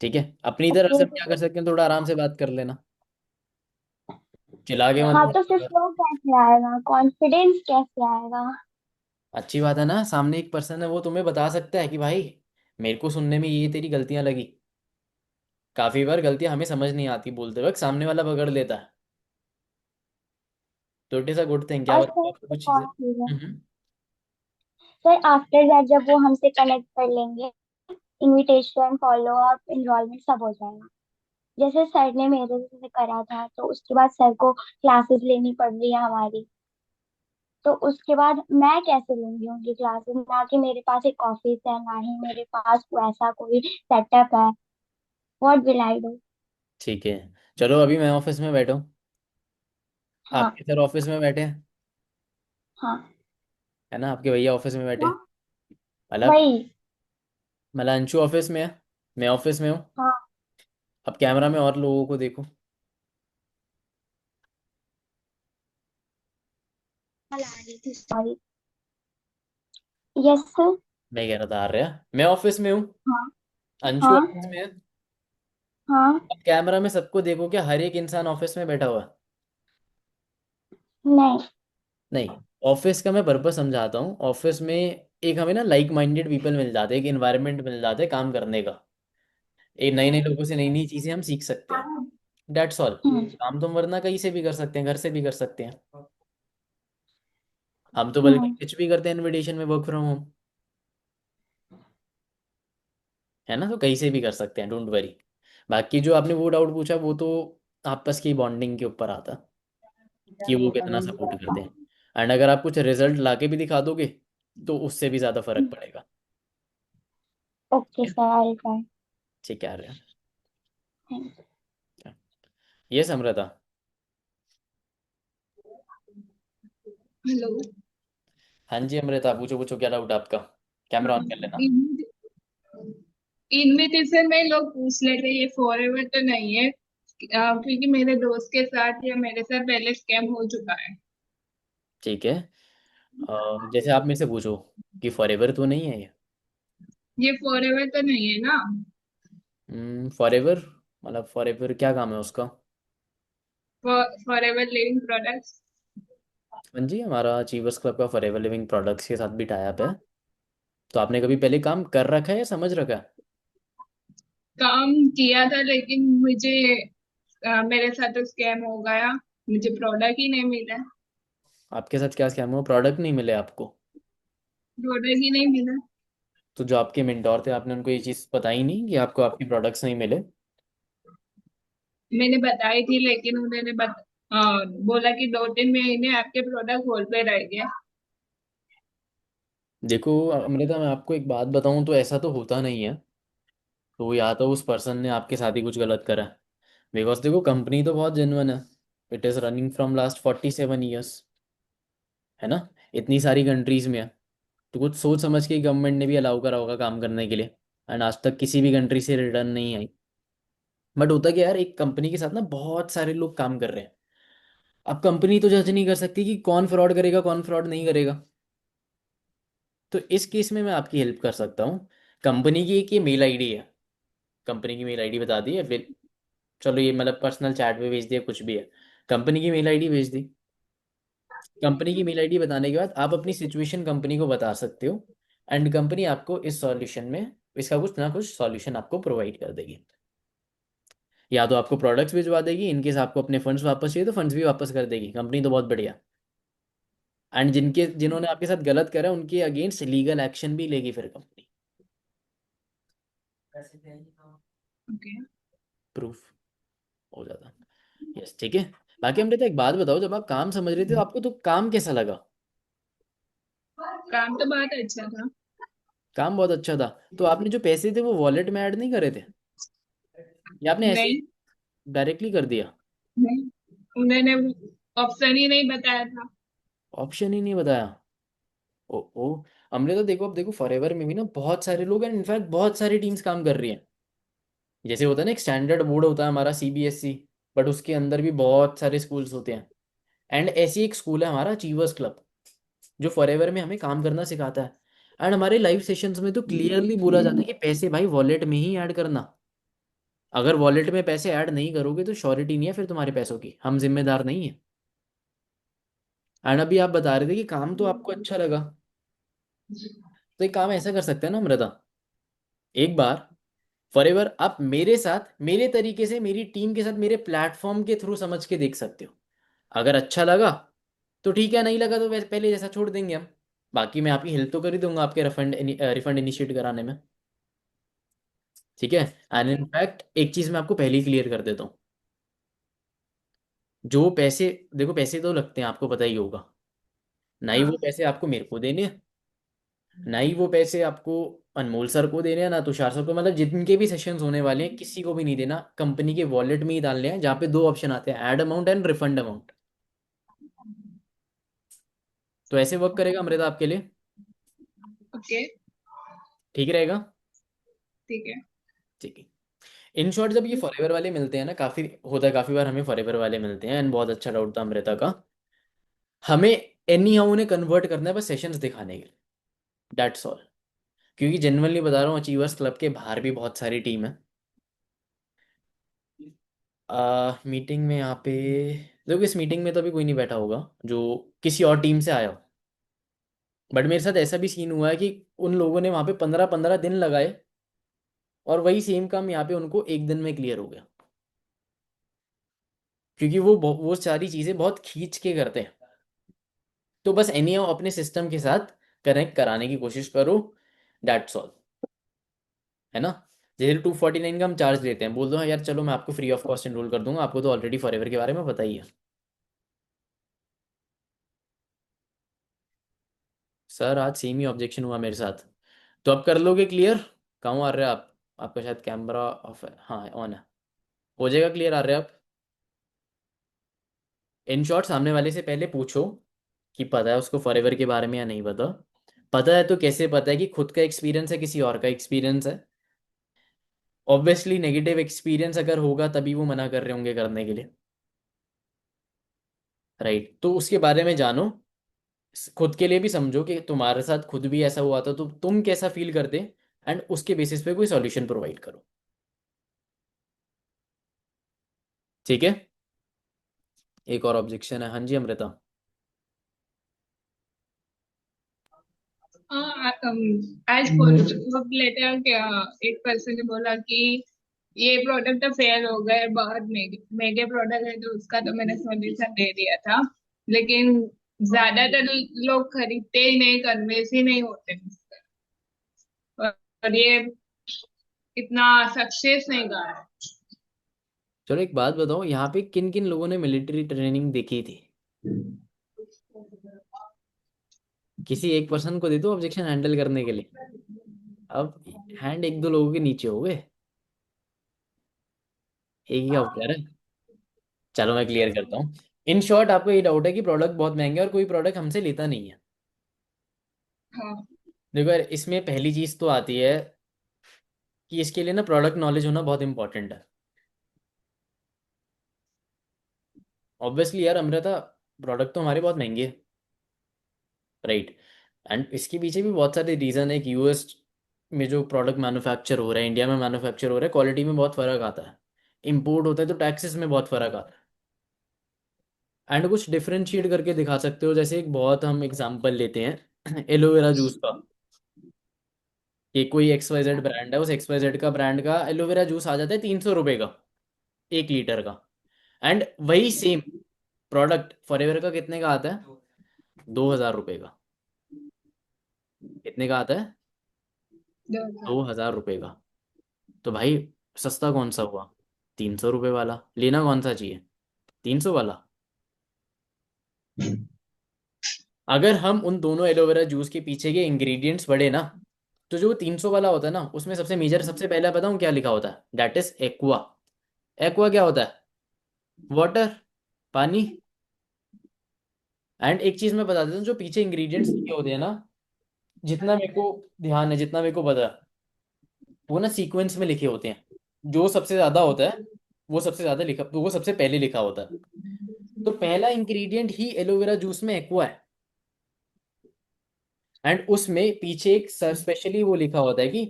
S1: ठीक है, अपनी तरफ से
S3: ओके।
S1: हम क्या कर सकते हैं, थोड़ा आराम से बात कर लेना, चिल्ला के मत
S3: हाँ, तो फिर
S1: बोलो।
S3: फ्लो कैसे आएगा, कॉन्फिडेंस कैसे आएगा।
S1: अच्छी बात है ना, सामने एक पर्सन है वो तुम्हें बता सकता है कि भाई मेरे को सुनने में ये तेरी गलतियां लगी। काफी बार गलतियां हमें समझ नहीं आती बोलते वक्त, सामने वाला पकड़ लेता है, तो it is a good thing. क्या
S3: और
S1: बताओ
S3: सर
S1: आपको कुछ
S3: एक
S1: चीजें?
S3: और चीज है।
S1: हम्म।
S3: सर आफ्टर दैट जब वो हमसे कनेक्ट कर लेंगे, इनविटेशन फॉलो अप इनरोलमेंट सब हो जाएगा। जैसे सर ने मेरे से करा था, तो उसके बाद सर को क्लासेस लेनी पड़ रही है हमारी, तो उसके बाद मैं कैसे लूंगी उनकी क्लासेस, ना कि मेरे पास एक ऑफिस है, ना ही मेरे पास वैसा कोई सेटअप है। What will I do.
S1: ठीक है, चलो अभी मैं ऑफिस में बैठा हूँ,
S3: हाँ।
S1: आपके सर ऑफिस में बैठे हैं,
S3: हाँ।
S1: है ना, आपके भैया ऑफिस में बैठे
S3: क्या।
S1: हैं। मतलब
S3: वही।
S1: मतलब अंशु ऑफिस में है, मैं ऑफिस में हूँ।
S3: हाँ।
S1: अब कैमरा में और लोगों को देखो।
S3: कल आ रही थी, सॉरी। Yes sir.
S1: मैं कह रहा था आ रहा, मैं ऑफिस में हूँ,
S3: हाँ।
S1: अंशु
S3: हाँ।
S1: ऑफिस में है।
S3: हाँ।
S1: अब कैमरा में सबको देखो, क्या हर एक इंसान ऑफिस में बैठा हुआ है?
S3: नहीं।
S1: नहीं, ऑफिस का मैं पर्पस समझाता हूँ। ऑफिस में एक हमें ना लाइक माइंडेड पीपल मिल जाते हैं, एक इन्वायरमेंट मिल जाता है काम करने का, एक नए नए लोगों से नई नई चीजें हम सीख सकते हैं। That's all.
S3: हम्म।
S1: काम तो हम वरना कहीं से भी कर सकते हैं, घर से भी कर सकते हैं। हम तो बल्कि
S3: हम्म।
S1: कुछ भी करते हैं इनविटेशन में, वर्क फ्रॉम होम, है ना, तो कहीं से भी कर सकते हैं, डोंट वरी। बाकी जो आपने वो डाउट पूछा वो तो आपस की बॉन्डिंग के ऊपर आता कि वो कितना सपोर्ट करते हैं। एंड अगर आप कुछ रिजल्ट लाके भी दिखा दोगे तो उससे भी ज़्यादा फर्क पड़ेगा।
S3: Okay sir, I try.
S1: ठीक है यार।
S3: थैंक
S1: ये समृता।
S9: हेलो।
S1: हाँ जी अमृता, पूछो पूछो, क्या डाउट है आपका? कैमरा ऑन कर लेना।
S9: इनविटेशन में लोग पूछ लेते हैं, ये फॉरएवर तो नहीं है? क्योंकि मेरे दोस्त के साथ या मेरे साथ पहले स्कैम हो चुका है।
S1: ठीक है, जैसे आप मेरे से पूछो कि फॉरएवर तो नहीं है ये।
S9: ये फॉरएवर तो नहीं है ना?
S1: फॉरएवर मतलब फॉरएवर क्या काम है उसका?
S9: Forever living products.
S1: हाँ जी, हमारा अचीवर्स क्लब का फॉरएवर लिविंग प्रोडक्ट्स के साथ भी टाई अप है। तो आपने कभी पहले काम कर रखा है या समझ रखा है?
S9: काम किया था, लेकिन मुझे मेरे साथ तो स्कैम हो गया, मुझे प्रोडक्ट ही नहीं मिला।
S1: आपके साथ क्या स्कैम हुआ? प्रोडक्ट नहीं मिले आपको?
S9: प्रोडक्ट ही नहीं मिला।
S1: तो जो आपके मेंटोर थे, आपने उनको ये चीज़ बताई नहीं कि आपको आपके प्रोडक्ट्स नहीं मिले?
S9: मैंने बताई थी लेकिन उन्होंने बोला कि 2-3 महीने आपके प्रोडक्ट होल्ड पे रह गए।
S1: देखो अमृता, मैं आपको एक बात बताऊं तो ऐसा तो होता नहीं है। तो या तो उस पर्सन ने आपके साथ ही कुछ गलत करा है। बिकॉज देखो, कंपनी तो बहुत जेन्युइन है। It is running from last 47 years, है ना? इतनी सारी कंट्रीज में है। तो कुछ सोच समझ के गवर्नमेंट ने भी अलाउ करा होगा काम करने के लिए। एंड आज तक किसी भी कंट्री से रिटर्न नहीं आई। बट होता क्या यार, एक कंपनी के साथ ना बहुत सारे लोग काम कर रहे हैं। अब कंपनी तो जज नहीं कर सकती कि कौन फ्रॉड करेगा कौन फ्रॉड नहीं करेगा। तो इस केस में मैं आपकी हेल्प कर सकता हूँ। कंपनी की एक ये मेल आईडी है। कंपनी की मेल आईडी बता दी है फिर? चलो, ये मतलब पर्सनल चैट पे भेज दिया, कुछ भी है। कंपनी की मेल आईडी भेज दी। कंपनी की मेल आईडी बताने के बाद आप अपनी सिचुएशन कंपनी को बता सकते हो। एंड कंपनी आपको इस सॉल्यूशन में, इसका कुछ ना कुछ सॉल्यूशन आपको प्रोवाइड कर देगी। या तो आपको प्रोडक्ट्स भिजवा देगी, इनकेस आपको अपने फंड्स वापस चाहिए तो फंड्स भी वापस कर देगी कंपनी, तो बहुत बढ़िया। एंड जिन्होंने आपके साथ गलत करा उनके अगेंस्ट लीगल एक्शन भी लेगी फिर कंपनी।
S9: ओके।
S1: प्रूफ हो जाता। यस, ठीक है। बाकी हमने तो एक बात बताओ, जब आप काम समझ रहे थे तो आपको तो काम कैसा लगा?
S9: काम तो बहुत अच्छा था।
S1: काम बहुत अच्छा था। तो आपने जो पैसे थे वो वॉलेट में ऐड नहीं करे थे, या आपने ऐसे ही
S9: नहीं,
S1: डायरेक्टली कर दिया?
S9: नहीं, उन्होंने ऑप्शन ही नहीं बताया था।
S1: ऑप्शन ही नहीं बताया? ओ ओ। हमने तो देखो, अब देखो फॉरएवर में भी ना बहुत सारे लोग हैं, इनफैक्ट बहुत सारी टीम्स काम कर रही हैं। जैसे होता है ना, एक स्टैंडर्ड बोर्ड होता है हमारा सीबीएसई, बट उसके अंदर भी बहुत सारे स्कूल्स होते हैं। एंड ऐसी एक स्कूल है हमारा अचीवर्स क्लब, जो फॉरएवर में हमें काम करना सिखाता है। एंड हमारे लाइव सेशंस में तो क्लियरली बोला जाता है कि पैसे भाई वॉलेट में ही ऐड करना। अगर वॉलेट में पैसे ऐड नहीं करोगे तो श्योरिटी नहीं है फिर तुम्हारे पैसों की, हम जिम्मेदार नहीं है। एंड अभी आप बता रहे थे कि काम तो आपको अच्छा लगा। तो एक काम ऐसा कर सकते हैं ना अमृता, एक बार फॉरएवर आप मेरे साथ मेरे तरीके से मेरी टीम के साथ मेरे प्लेटफॉर्म के थ्रू समझ के देख सकते हो। अगर अच्छा लगा तो ठीक है, नहीं लगा तो वैसे पहले जैसा छोड़ देंगे हम। बाकी मैं आपकी हेल्प तो कर ही दूंगा आपके रिफंड इनिशिएट कराने में। ठीक है। एंड इनफैक्ट एक चीज मैं आपको पहले ही क्लियर कर देता हूँ। जो पैसे, देखो पैसे तो लगते हैं, आपको पता ही होगा। ना ही वो
S9: हाँ।
S1: पैसे आपको मेरे को देने हैं, ना ही वो पैसे आपको अनमोल सर को देने हैं, ना तुषार सर को। मतलब जिनके भी सेशंस होने वाले हैं किसी को भी नहीं देना, कंपनी के वॉलेट में ही डालने हैं, जहाँ पे दो ऑप्शन आते हैं, add amount and refund amount. तो ऐसे वर्क करेगा अमृता आपके लिए?
S9: ओके।
S1: ठीक रहेगा?
S9: ठीक है।
S1: ठीक है। इन शॉर्ट, जब ये फॉरएवर वाले मिलते हैं ना, काफी होता है, काफी बार हमें फॉरएवर वाले मिलते हैं, एंड बहुत अच्छा डाउट था अमृता का। हमें एनी हाउ उन्हें कन्वर्ट करना है बस सेशंस दिखाने के लिए, दैट्स ऑल। क्योंकि जेनुअनली बता रहा हूँ, अचीवर्स क्लब के बाहर भी बहुत सारी टीम है। मीटिंग में यहाँ पे, देखो इस मीटिंग में तो अभी कोई नहीं बैठा होगा जो किसी और टीम से आया हो। बट मेरे साथ ऐसा भी सीन हुआ है कि उन लोगों ने वहाँ पे 15-15 दिन लगाए, और वही सेम काम यहाँ पे उनको एक दिन में क्लियर हो गया। क्योंकि वो सारी चीज़ें बहुत खींच के करते हैं। तो बस एनी हाउ अपने सिस्टम के साथ कनेक्ट कराने की कोशिश करो, दैट्स ऑल। है ना? जैसे 249 का हम चार्ज लेते हैं, बोल दो हाँ यार चलो मैं आपको फ्री ऑफ कॉस्ट एनरोल कर दूंगा, आपको तो ऑलरेडी फॉरएवर के बारे में पता ही है। सर आज सेम ही ऑब्जेक्शन हुआ मेरे साथ। तो अब कर लोगे क्लियर? कहाँ आ रहे हैं आप? आपका शायद कैमरा ऑफ है, हाँ ऑन है। हो जाएगा क्लियर? आ रहे हैं आप? इन शॉर्ट, सामने वाले से पहले पूछो कि पता है उसको फॉरएवर के बारे में या नहीं पता। पता है तो कैसे पता है कि खुद का एक्सपीरियंस है किसी और का एक्सपीरियंस है? ऑब्वियसली नेगेटिव एक्सपीरियंस अगर होगा तभी वो मना कर रहे होंगे करने के लिए। राइट, तो उसके बारे में जानो। खुद के लिए भी समझो कि तुम्हारे साथ खुद भी ऐसा हुआ था तो तुम कैसा फील करते। एंड उसके बेसिस पे कोई सॉल्यूशन प्रोवाइड करो। ठीक है। एक और ऑब्जेक्शन है, हाँ जी अमृता।
S9: आज लेटर क्या, एक पर्सन ने बोला कि ये प्रोडक्ट तो फेल हो गए, बहुत महंगे महंगे प्रोडक्ट है, तो उसका तो मैंने सॉल्यूशन दे दिया था। लेकिन ज्यादातर लोग खरीदते ही नहीं, कन्विंस ही नहीं होते। और ये इतना सक्सेस नहीं गा रहा है।
S1: चलो एक बात बताओ, यहाँ पे किन किन लोगों ने मिलिट्री ट्रेनिंग देखी थी? किसी एक पर्सन को दे दो ऑब्जेक्शन हैंडल करने के लिए। अब हैंड एक दो लोगों के नीचे हो गए, एक ही का उत्तर है। चलो मैं क्लियर करता हूँ। इन शॉर्ट आपको ये डाउट है कि प्रोडक्ट बहुत महंगे हैं और कोई प्रोडक्ट हमसे लेता नहीं है।
S9: हाँ।
S1: देखो यार, इसमें पहली चीज तो आती है कि इसके लिए ना प्रोडक्ट नॉलेज होना बहुत इंपॉर्टेंट है। ऑब्वियसली यार अमृता, प्रोडक्ट तो हमारे बहुत महंगे हैं, राइट। एंड इसके पीछे भी बहुत सारे रीज़न है कि यूएस में जो प्रोडक्ट मैन्युफैक्चर हो रहा है, इंडिया में मैन्युफैक्चर हो रहा है, क्वालिटी में बहुत फ़र्क आता है। इम्पोर्ट होता है तो टैक्सेस में बहुत फ़र्क आता है। एंड कुछ डिफरेंशिएट करके दिखा सकते हो, जैसे एक बहुत हम एग्जांपल लेते हैं एलोवेरा जूस का। कि कोई एक्स वाई जेड ब्रांड है, उस एक्स वाई जेड का ब्रांड का एलोवेरा जूस आ जाता है 300 रुपये का, 1 लीटर का। एंड वही सेम प्रोडक्ट फॉरएवर का कितने का आता है? 2,000 रुपये का। कितने का आता है?
S9: 2000।
S1: 2,000 रुपये का। तो भाई सस्ता कौन सा हुआ? 300 रुपये वाला। लेना कौन सा चाहिए? 300 वाला। अगर हम उन दोनों एलोवेरा जूस के पीछे के इंग्रेडिएंट्स पढ़े ना, तो जो 300 वाला होता है ना, उसमें सबसे मेजर सबसे पहला बताऊं क्या लिखा होता है? That is aqua. एक्वा क्या होता है? वाटर, पानी। एंड एक चीज मैं बता देता हूँ, जो पीछे इंग्रेडिएंट्स लिखे होते हैं ना, जितना मेरे को ध्यान है, जितना मेरे को पता है, वो ना सीक्वेंस में लिखे होते हैं। जो सबसे ज्यादा होता है वो सबसे ज्यादा लिखा, वो सबसे पहले लिखा होता है। तो पहला इंग्रेडिएंट ही एलोवेरा जूस में एक्वा है। एंड उसमें पीछे एक सर स्पेशली वो लिखा होता है कि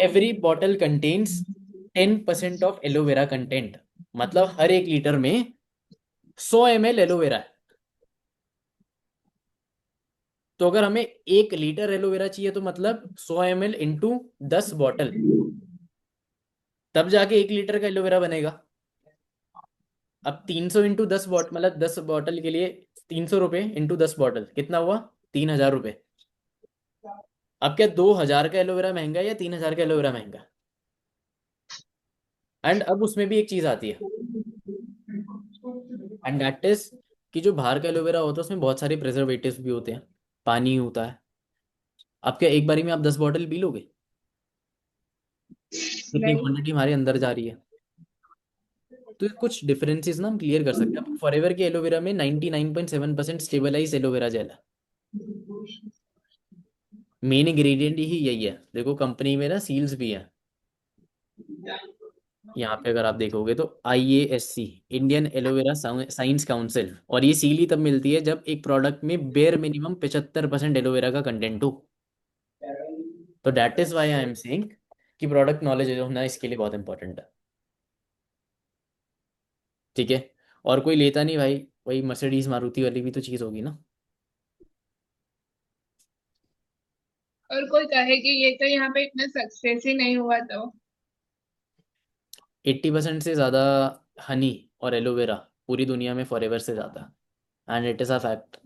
S1: every bottle contains 10% of aloe vera content. मतलब हर 1 लीटर में 100 ml एलोवेरा है। तो अगर हमें 1 लीटर एलोवेरा चाहिए तो मतलब 100 ml इंटू 10 बॉटल, तब जाके 1 लीटर का एलोवेरा बनेगा। अब 300 इंटू 10 बॉटल, मतलब 10 बॉटल के लिए 300 रुपये इंटू 10 बॉटल कितना हुआ? 3,000 रुपये। अब क्या 2,000 का एलोवेरा महंगा है या 3,000 का एलोवेरा महंगा है? एंड अब उसमें भी एक चीज आती है, एंड दैट इज कि जो बाहर का एलोवेरा होता है उसमें बहुत सारे प्रिजर्वेटिव्स भी होते हैं, पानी होता है। अब क्या एक बारी में आप 10 बॉटल पी लोगे? कितनी
S9: नहीं।
S1: क्वांटिटी हमारे अंदर जा रही है? तो ये कुछ डिफरेंसेस ना हम क्लियर कर सकते हैं। फॉरएवर के एलोवेरा में 99.7% स्टेबलाइज एलोवेरा जेल है। मेन इंग्रेडिएंट ही यही है। देखो कंपनी में ना सील्स भी है, यहाँ पे अगर आप देखोगे तो IASC, Indian aloe vera science council. और ये सील ही तब मिलती है जब एक प्रोडक्ट में बेयर मिनिमम 75% एलोवेरा का कंटेंट हो। तो that is why I am saying कि प्रोडक्ट नॉलेज होना इसके लिए बहुत इंपॉर्टेंट है। ठीक है। और कोई लेता नहीं भाई, वही मर्सिडीज मारुति वाली भी तो चीज़ होगी ना।
S9: और कोई कहे कि ये तो यहाँ पे इतना सक्सेस ही नहीं हुआ तो।
S1: 80% से ज़्यादा हनी और एलोवेरा पूरी दुनिया में फॉरएवर से ज़्यादा, and it is a fact.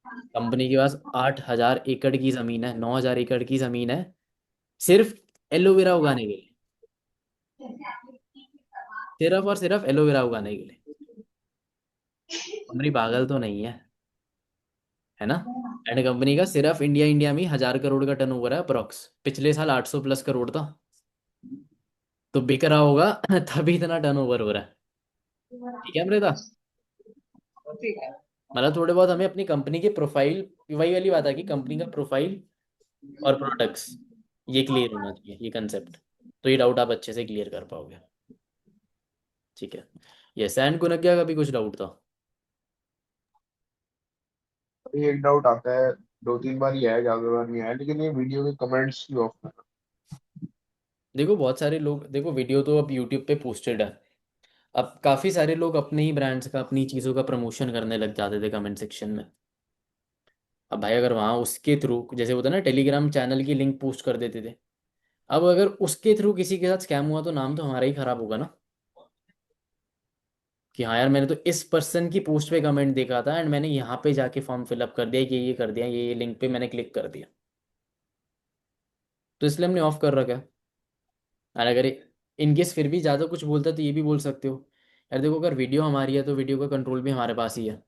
S1: Company के पास 8,000 एकड़ की ज़मीन है, 9,000 एकड़ की ज़मीन है, सिर्फ एलोवेरा उगाने के लिए। सिर्फ और सिर्फ एलोवेरा उगाने के लिए। कंपनी पागल तो नहीं है ना। एंड कंपनी का सिर्फ इंडिया इंडिया में 1,000 करोड़ का टर्नओवर है अप्रोक्स। पिछले साल 800+ करोड़ था। तो बिक रहा होगा तभी इतना टर्नओवर हो रहा है। ठीक है अमृता।
S9: ठीक है।
S1: मतलब थोड़े बहुत हमें अपनी कंपनी की प्रोफाइल, वही वाली बात है कि कंपनी का प्रोफाइल और प्रोडक्ट्स, ये क्लियर होना चाहिए, ये कंसेप्ट। तो ये डाउट आप अच्छे से क्लियर कर पाओगे। ठीक है। ये सैन कुनक्या का भी कुछ डाउट था।
S8: अभी एक डाउट आता है, 2-3 बार ही आया, ज्यादा बार नहीं आया, लेकिन ये वीडियो के कमेंट्स क्यों ऑफ कर?
S1: देखो बहुत सारे लोग, देखो वीडियो तो अब यूट्यूब पे पोस्टेड है। अब काफ़ी सारे लोग अपने ही ब्रांड्स का, अपनी चीज़ों का प्रमोशन करने लग जाते थे कमेंट सेक्शन में। अब भाई अगर वहाँ उसके थ्रू, जैसे होता है ना टेलीग्राम चैनल की लिंक पोस्ट कर देते थे, अब अगर उसके थ्रू किसी के साथ स्कैम हुआ तो नाम तो हमारा ही खराब होगा ना। कि हाँ यार मैंने तो इस पर्सन की पोस्ट पे कमेंट देखा था एंड मैंने यहाँ पे जाके फॉर्म फिलअप कर दिया, ये कर दिया, ये लिंक पे मैंने क्लिक कर दिया, तो इसलिए हमने ऑफ कर रखा है। और अगर इनकेस फिर भी ज़्यादा कुछ बोलता है तो ये भी बोल सकते हो, यार देखो अगर वीडियो हमारी है तो वीडियो का कंट्रोल भी हमारे पास ही है,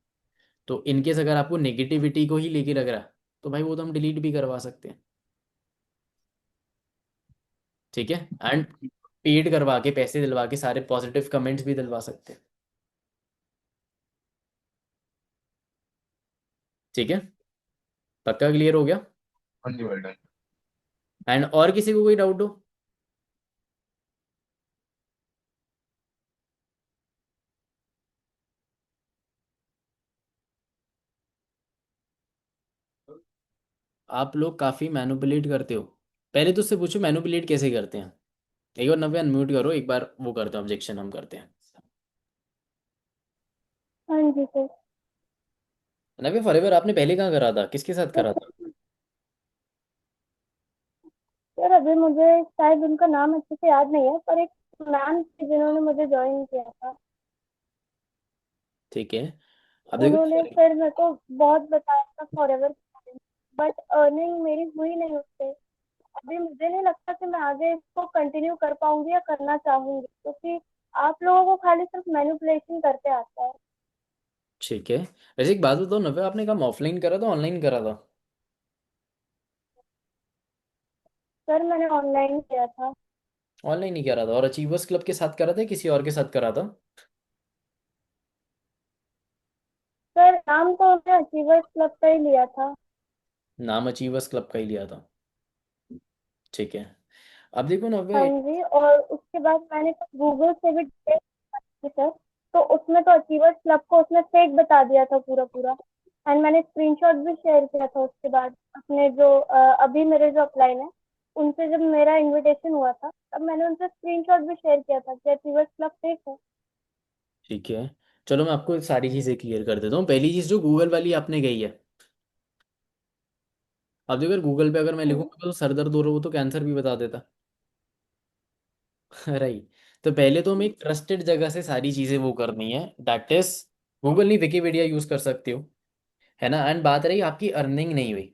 S1: तो इनकेस अगर आपको नेगेटिविटी को ही लेके लग रहा है तो भाई वो तो हम डिलीट भी करवा सकते हैं, ठीक है। एंड पेड करवा के, पैसे दिलवा के सारे पॉजिटिव कमेंट्स भी दिलवा सकते हैं, ठीक है। पक्का क्लियर हो गया?
S8: हाँ जी, वेल डन।
S1: एंड और किसी को कोई डाउट हो? आप लोग काफ़ी मैनुपुलेट करते हो, पहले तो उससे पूछो मैनुपुलेट कैसे करते हैं। एक बार नव्या अनम्यूट करो, एक बार वो करते हैं, ऑब्जेक्शन हम करते हैं।
S3: हाँ जी सर।
S1: नव्या फॉरएवर आपने पहले कहाँ करा था, किसके साथ
S3: तो
S1: करा था?
S3: सर अभी मुझे शायद उनका नाम अच्छे से याद नहीं है, पर एक मैम थी जिन्होंने मुझे ज्वाइन किया था।
S1: ठीक है। अब
S3: उन्होंने
S1: देखो,
S3: फिर मेरे को बहुत बताया था फॉरएवर, बट अर्निंग मेरी हुई नहीं उससे। अभी मुझे नहीं लगता कि मैं आगे इसको कंटिन्यू कर पाऊंगी या करना चाहूंगी, क्योंकि आप लोगों को खाली सिर्फ मैनिपुलेशन करते आता है।
S1: ठीक है। वैसे एक बात बताओ नव्या, आपने काम ऑफलाइन करा था ऑनलाइन करा था?
S3: सर मैंने ऑनलाइन किया था।
S1: ऑनलाइन ही करा था, और अचीवर्स क्लब के साथ करा था या किसी और के साथ करा था?
S3: सर नाम तो उसने अचीवर्स क्लब का ही लिया था।
S1: नाम अचीवर्स क्लब का ही लिया था, ठीक है। अब देखो
S3: हाँ
S1: नव्या,
S3: जी, और उसके बाद मैंने गूगल से भी डिटेल की सर, तो उसमें तो अचीवर्स क्लब को उसने फेक बता दिया था पूरा पूरा। एंड मैंने स्क्रीनशॉट भी शेयर किया था उसके बाद अपने जो अभी मेरे जो अपलाइन है उनसे, जब मेरा इनविटेशन हुआ था तब मैंने उनसे स्क्रीनशॉट भी शेयर किया था कि अचीवर्स क्लब फेक है।
S1: ठीक है। चलो मैं आपको सारी चीज़ें क्लियर कर देता हूँ। पहली चीज़ जो गूगल वाली आपने गई है, अब देखो अगर गूगल पे अगर मैं
S3: हम्म।
S1: लिखूंगा तो सर दर्द हो रहा हो तो कैंसर भी बता देता। राइट। तो पहले तो हमें एक ट्रस्टेड जगह से सारी चीज़ें वो करनी है, दैट इज गूगल, नहीं विकिपीडिया यूज़ कर सकते हो, है ना। एंड बात रही आपकी अर्निंग नहीं हुई,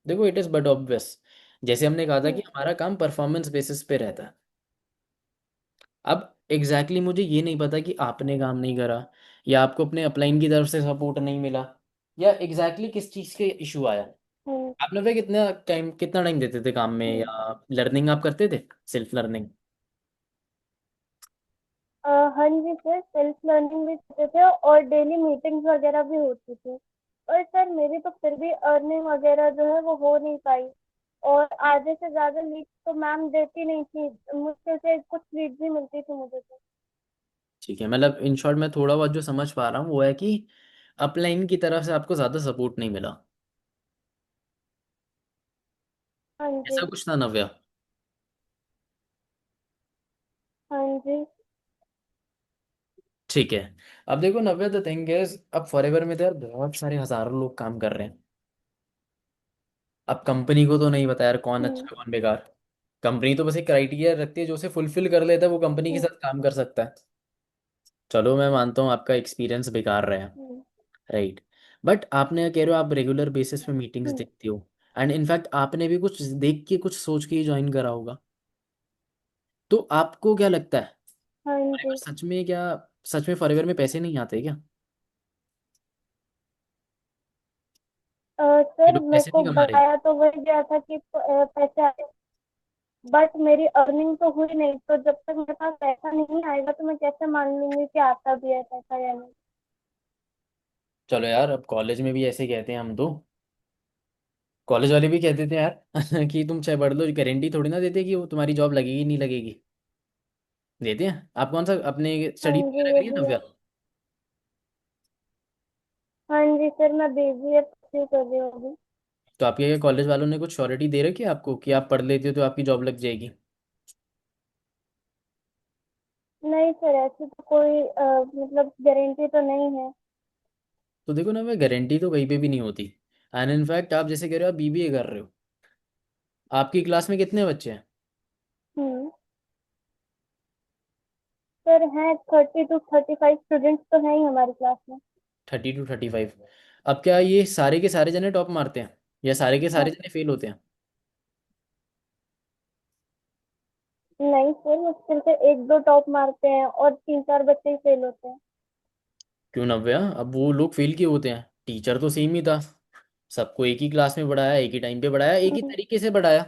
S1: देखो इट इज़ बट ऑब्वियस, जैसे हमने कहा था कि
S3: हम्म।
S1: हमारा काम परफॉर्मेंस बेसिस पे रहता है। अब एग्जैक्टली exactly मुझे ये नहीं पता कि आपने काम नहीं करा, या आपको अपने अपलाइन की तरफ से सपोर्ट नहीं मिला, या एग्जैक्टली exactly किस चीज़ के इशू आया।
S3: हम्म।
S1: आपने भाई कितना टाइम देते थे काम में,
S3: हम्म।
S1: या लर्निंग आप करते थे, सेल्फ लर्निंग?
S3: हाँ जी सर, सेल्फ लर्निंग भी करते थे और डेली मीटिंग्स वगैरह भी होती थी। और सर मेरी तो फिर भी अर्निंग वगैरह जो है वो हो नहीं पाई, और आधे से ज्यादा लीड तो मैम देती नहीं थी, मुश्किल से कुछ लीड भी मिलती थी मुझे तो।
S1: ठीक है, मतलब इन शॉर्ट मैं थोड़ा बहुत जो समझ पा रहा हूँ वो है कि अपलाइन की तरफ से आपको ज़्यादा सपोर्ट नहीं मिला,
S3: हाँ
S1: ऐसा
S3: जी।
S1: कुछ था नव्या?
S3: हाँ जी।
S1: ठीक है। अब देखो नव्या, द थिंग इज अब फॉरएवर में तो यार बहुत सारे हजारों लोग काम कर रहे हैं। अब कंपनी को तो नहीं पता यार कौन
S3: हम्म।
S1: अच्छा कौन बेकार, कंपनी तो बस एक क्राइटेरिया रखती है, जो उसे फुलफिल कर लेता है वो कंपनी के
S3: हम्म।
S1: साथ काम कर सकता है। चलो मैं मानता हूँ आपका एक्सपीरियंस बेकार रहा है,
S3: हम्म।
S1: राइट। बट आपने कह रहे हो आप रेगुलर बेसिस पे मीटिंग्स
S3: हम्म।
S1: देखते हो, एंड इनफैक्ट आपने भी कुछ देख के कुछ सोच के ही ज्वाइन करा होगा, तो आपको क्या लगता है
S3: हाँ
S1: फॉरएवर
S3: जी।
S1: सच में क्या, सच में फॉरएवर में पैसे नहीं आते क्या? ये
S3: सर
S1: लोग
S3: मेरे
S1: पैसे
S3: को
S1: नहीं कमा रहे?
S3: बताया तो वही गया था कि पैसे आए, बट मेरी अर्निंग तो हुई नहीं, तो जब तक मेरे पास पैसा नहीं आएगा तो मैं कैसे मान लूंगी कि आता भी है पैसा या नहीं।
S1: चलो यार, अब कॉलेज में भी ऐसे कहते हैं हम तो, कॉलेज वाले भी कहते थे यार कि तुम चाहे पढ़ लो, गारंटी थोड़ी ना देते कि वो तुम्हारी जॉब लगेगी नहीं लगेगी, देते हैं। आप कौन सा अपने
S3: हाँ
S1: स्टडी
S3: जी
S1: वगैरह
S3: ये
S1: करिए
S3: भी
S1: ना
S3: है।
S1: फिर।
S3: हाँ जी सर, मैं बीबीए परस्यू कर रही हूँ अभी।
S1: तो आपके क्या कॉलेज वालों ने कुछ श्योरिटी दे रखी है आपको कि आप पढ़ लेते हो तो आपकी जॉब लग जाएगी?
S3: नहीं सर, ऐसी तो कोई मतलब गारंटी तो नहीं है।
S1: तो देखो ना, मैं गारंटी तो कहीं पे भी नहीं होती। एंड इनफैक्ट आप जैसे कह रहे हो आप बीबीए कर रहे हो, आपकी क्लास में कितने बच्चे हैं?
S3: हम्म। सर हैं 30 to 35 स्टूडेंट्स तो हैं ही हमारी क्लास में।
S1: 30 to 35। अब क्या ये सारे के सारे जने टॉप मारते हैं या सारे के सारे जने फेल होते हैं?
S3: नहीं सर, मुश्किल से 1-2 टॉप मारते हैं और 3-4 बच्चे ही फेल होते हैं।
S1: क्यों नव्या, अब वो लोग फेल क्यों होते हैं? टीचर तो सेम ही था, सबको एक ही क्लास में पढ़ाया, एक ही टाइम पे पढ़ाया, एक ही
S3: हम्म।
S1: तरीके से पढ़ाया।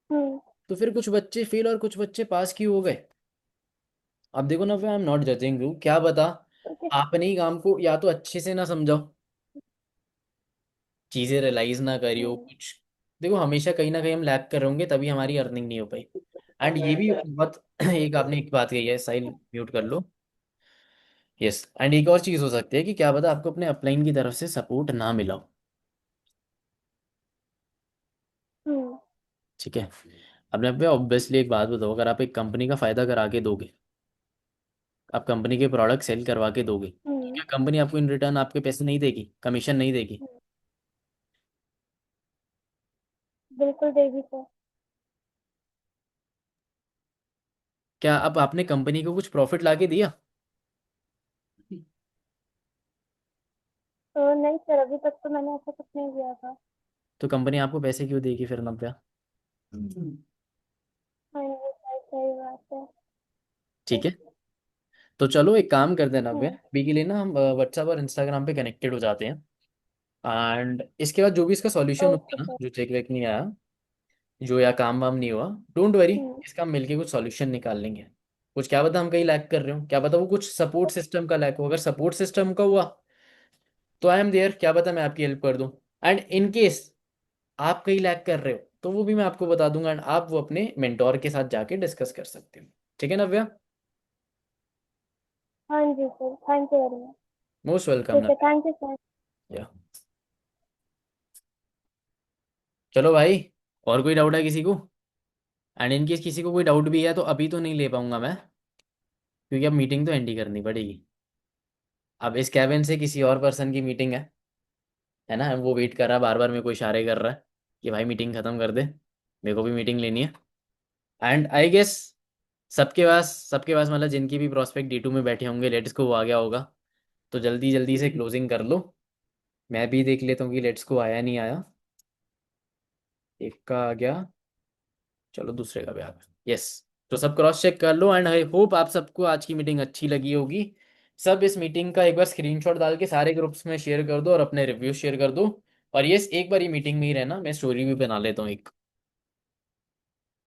S3: हम्म।
S1: तो फिर कुछ बच्चे फेल और कुछ बच्चे पास क्यों हो गए? अब देखो Navya, I am not judging you, क्या बता
S3: क्योंकि
S1: आपने ही काम को या तो अच्छे से ना समझाओ, चीजें रियलाइज ना करियो
S3: हम्म।
S1: कुछ। देखो हमेशा कहीं ना कहीं हम लैग कर रहे होंगे, तभी हमारी अर्निंग नहीं हो पाई। एंड ये भी बहुत एक आपने एक बात कही है, साइल म्यूट कर लो। यस, एंड एक और चीज हो सकती है कि क्या पता आपको अपने अपलाइन की तरफ से सपोर्ट ना मिला हो।
S3: हम्म।
S1: ठीक है। अब मैं ऑब्वियसली एक बात बताओ, अगर आप एक कंपनी का फायदा करा के दोगे, आप कंपनी के प्रोडक्ट सेल करवा के दोगे, तो
S3: हम्म।
S1: क्या कंपनी आपको इन रिटर्न आपके पैसे नहीं देगी, कमीशन नहीं देगी?
S3: बिल्कुल देगी सर।
S1: क्या अब आपने कंपनी को कुछ प्रॉफिट ला के दिया?
S3: तो नहीं सर, अभी तक तो मैंने ऐसा कुछ नहीं किया था।
S1: तो कंपनी आपको पैसे क्यों देगी फिर नव्या?
S3: हाँ ये सर सही बात है।
S1: ठीक है, तो चलो एक काम करते हैं नव्या,
S3: हम्म।
S1: अभी के लिए ना हम व्हाट्सएप और इंस्टाग्राम पे कनेक्टेड हो जाते हैं। एंड इसके बाद जो भी इसका सॉल्यूशन
S3: ओके
S1: होगा ना,
S3: सर।
S1: जो चेक वेक नहीं आया, जो या काम वाम नहीं हुआ, डोंट वरी,
S3: हम्म।
S1: इसका हम मिलके कुछ सॉल्यूशन निकाल लेंगे। कुछ क्या पता हम कहीं लैक कर रहे हो, क्या पता वो कुछ सपोर्ट सिस्टम का लैक हो, अगर सपोर्ट सिस्टम का हुआ तो आई एम देयर, क्या पता मैं आपकी हेल्प कर दूं। एंड इन केस आप कहीं लैक कर रहे हो तो वो भी मैं आपको बता दूंगा, एंड आप वो अपने मेंटोर के साथ जाके डिस्कस कर सकते हो। ठीक है नव्या?
S3: हाँ जी sir, thank you very much.
S1: Most welcome
S3: ठीक है,
S1: नव्या।
S3: Thank you sir.
S1: या चलो भाई, और कोई डाउट है किसी को? एंड इन केस किसी को कोई डाउट भी है तो अभी तो नहीं ले पाऊंगा मैं, क्योंकि अब मीटिंग तो एंड ही करनी पड़ेगी। अब इस कैबिन से किसी और पर्सन की मीटिंग है ना, वो वेट कर रहा है, बार बार मेरे को इशारे कर रहा है कि भाई मीटिंग खत्म कर दे, मेरे को भी मीटिंग लेनी है। एंड आई गेस सबके पास मतलब जिनकी भी प्रोस्पेक्ट D2 में बैठे होंगे, लेट्स को वो आ गया होगा, तो जल्दी जल्दी से क्लोजिंग कर लो। मैं भी देख लेता हूँ कि लेट्स को आया नहीं आया। एक का आ गया, चलो दूसरे का भी आ गया, यस। तो सब क्रॉस चेक कर लो, एंड आई होप आप सबको आज की मीटिंग अच्छी लगी होगी। सब इस मीटिंग का एक बार स्क्रीनशॉट डाल के सारे ग्रुप्स में शेयर कर दो और अपने रिव्यू शेयर कर दो। और यस, एक बार ये मीटिंग में ही रहना, मैं स्टोरी भी बना लेता हूँ एक।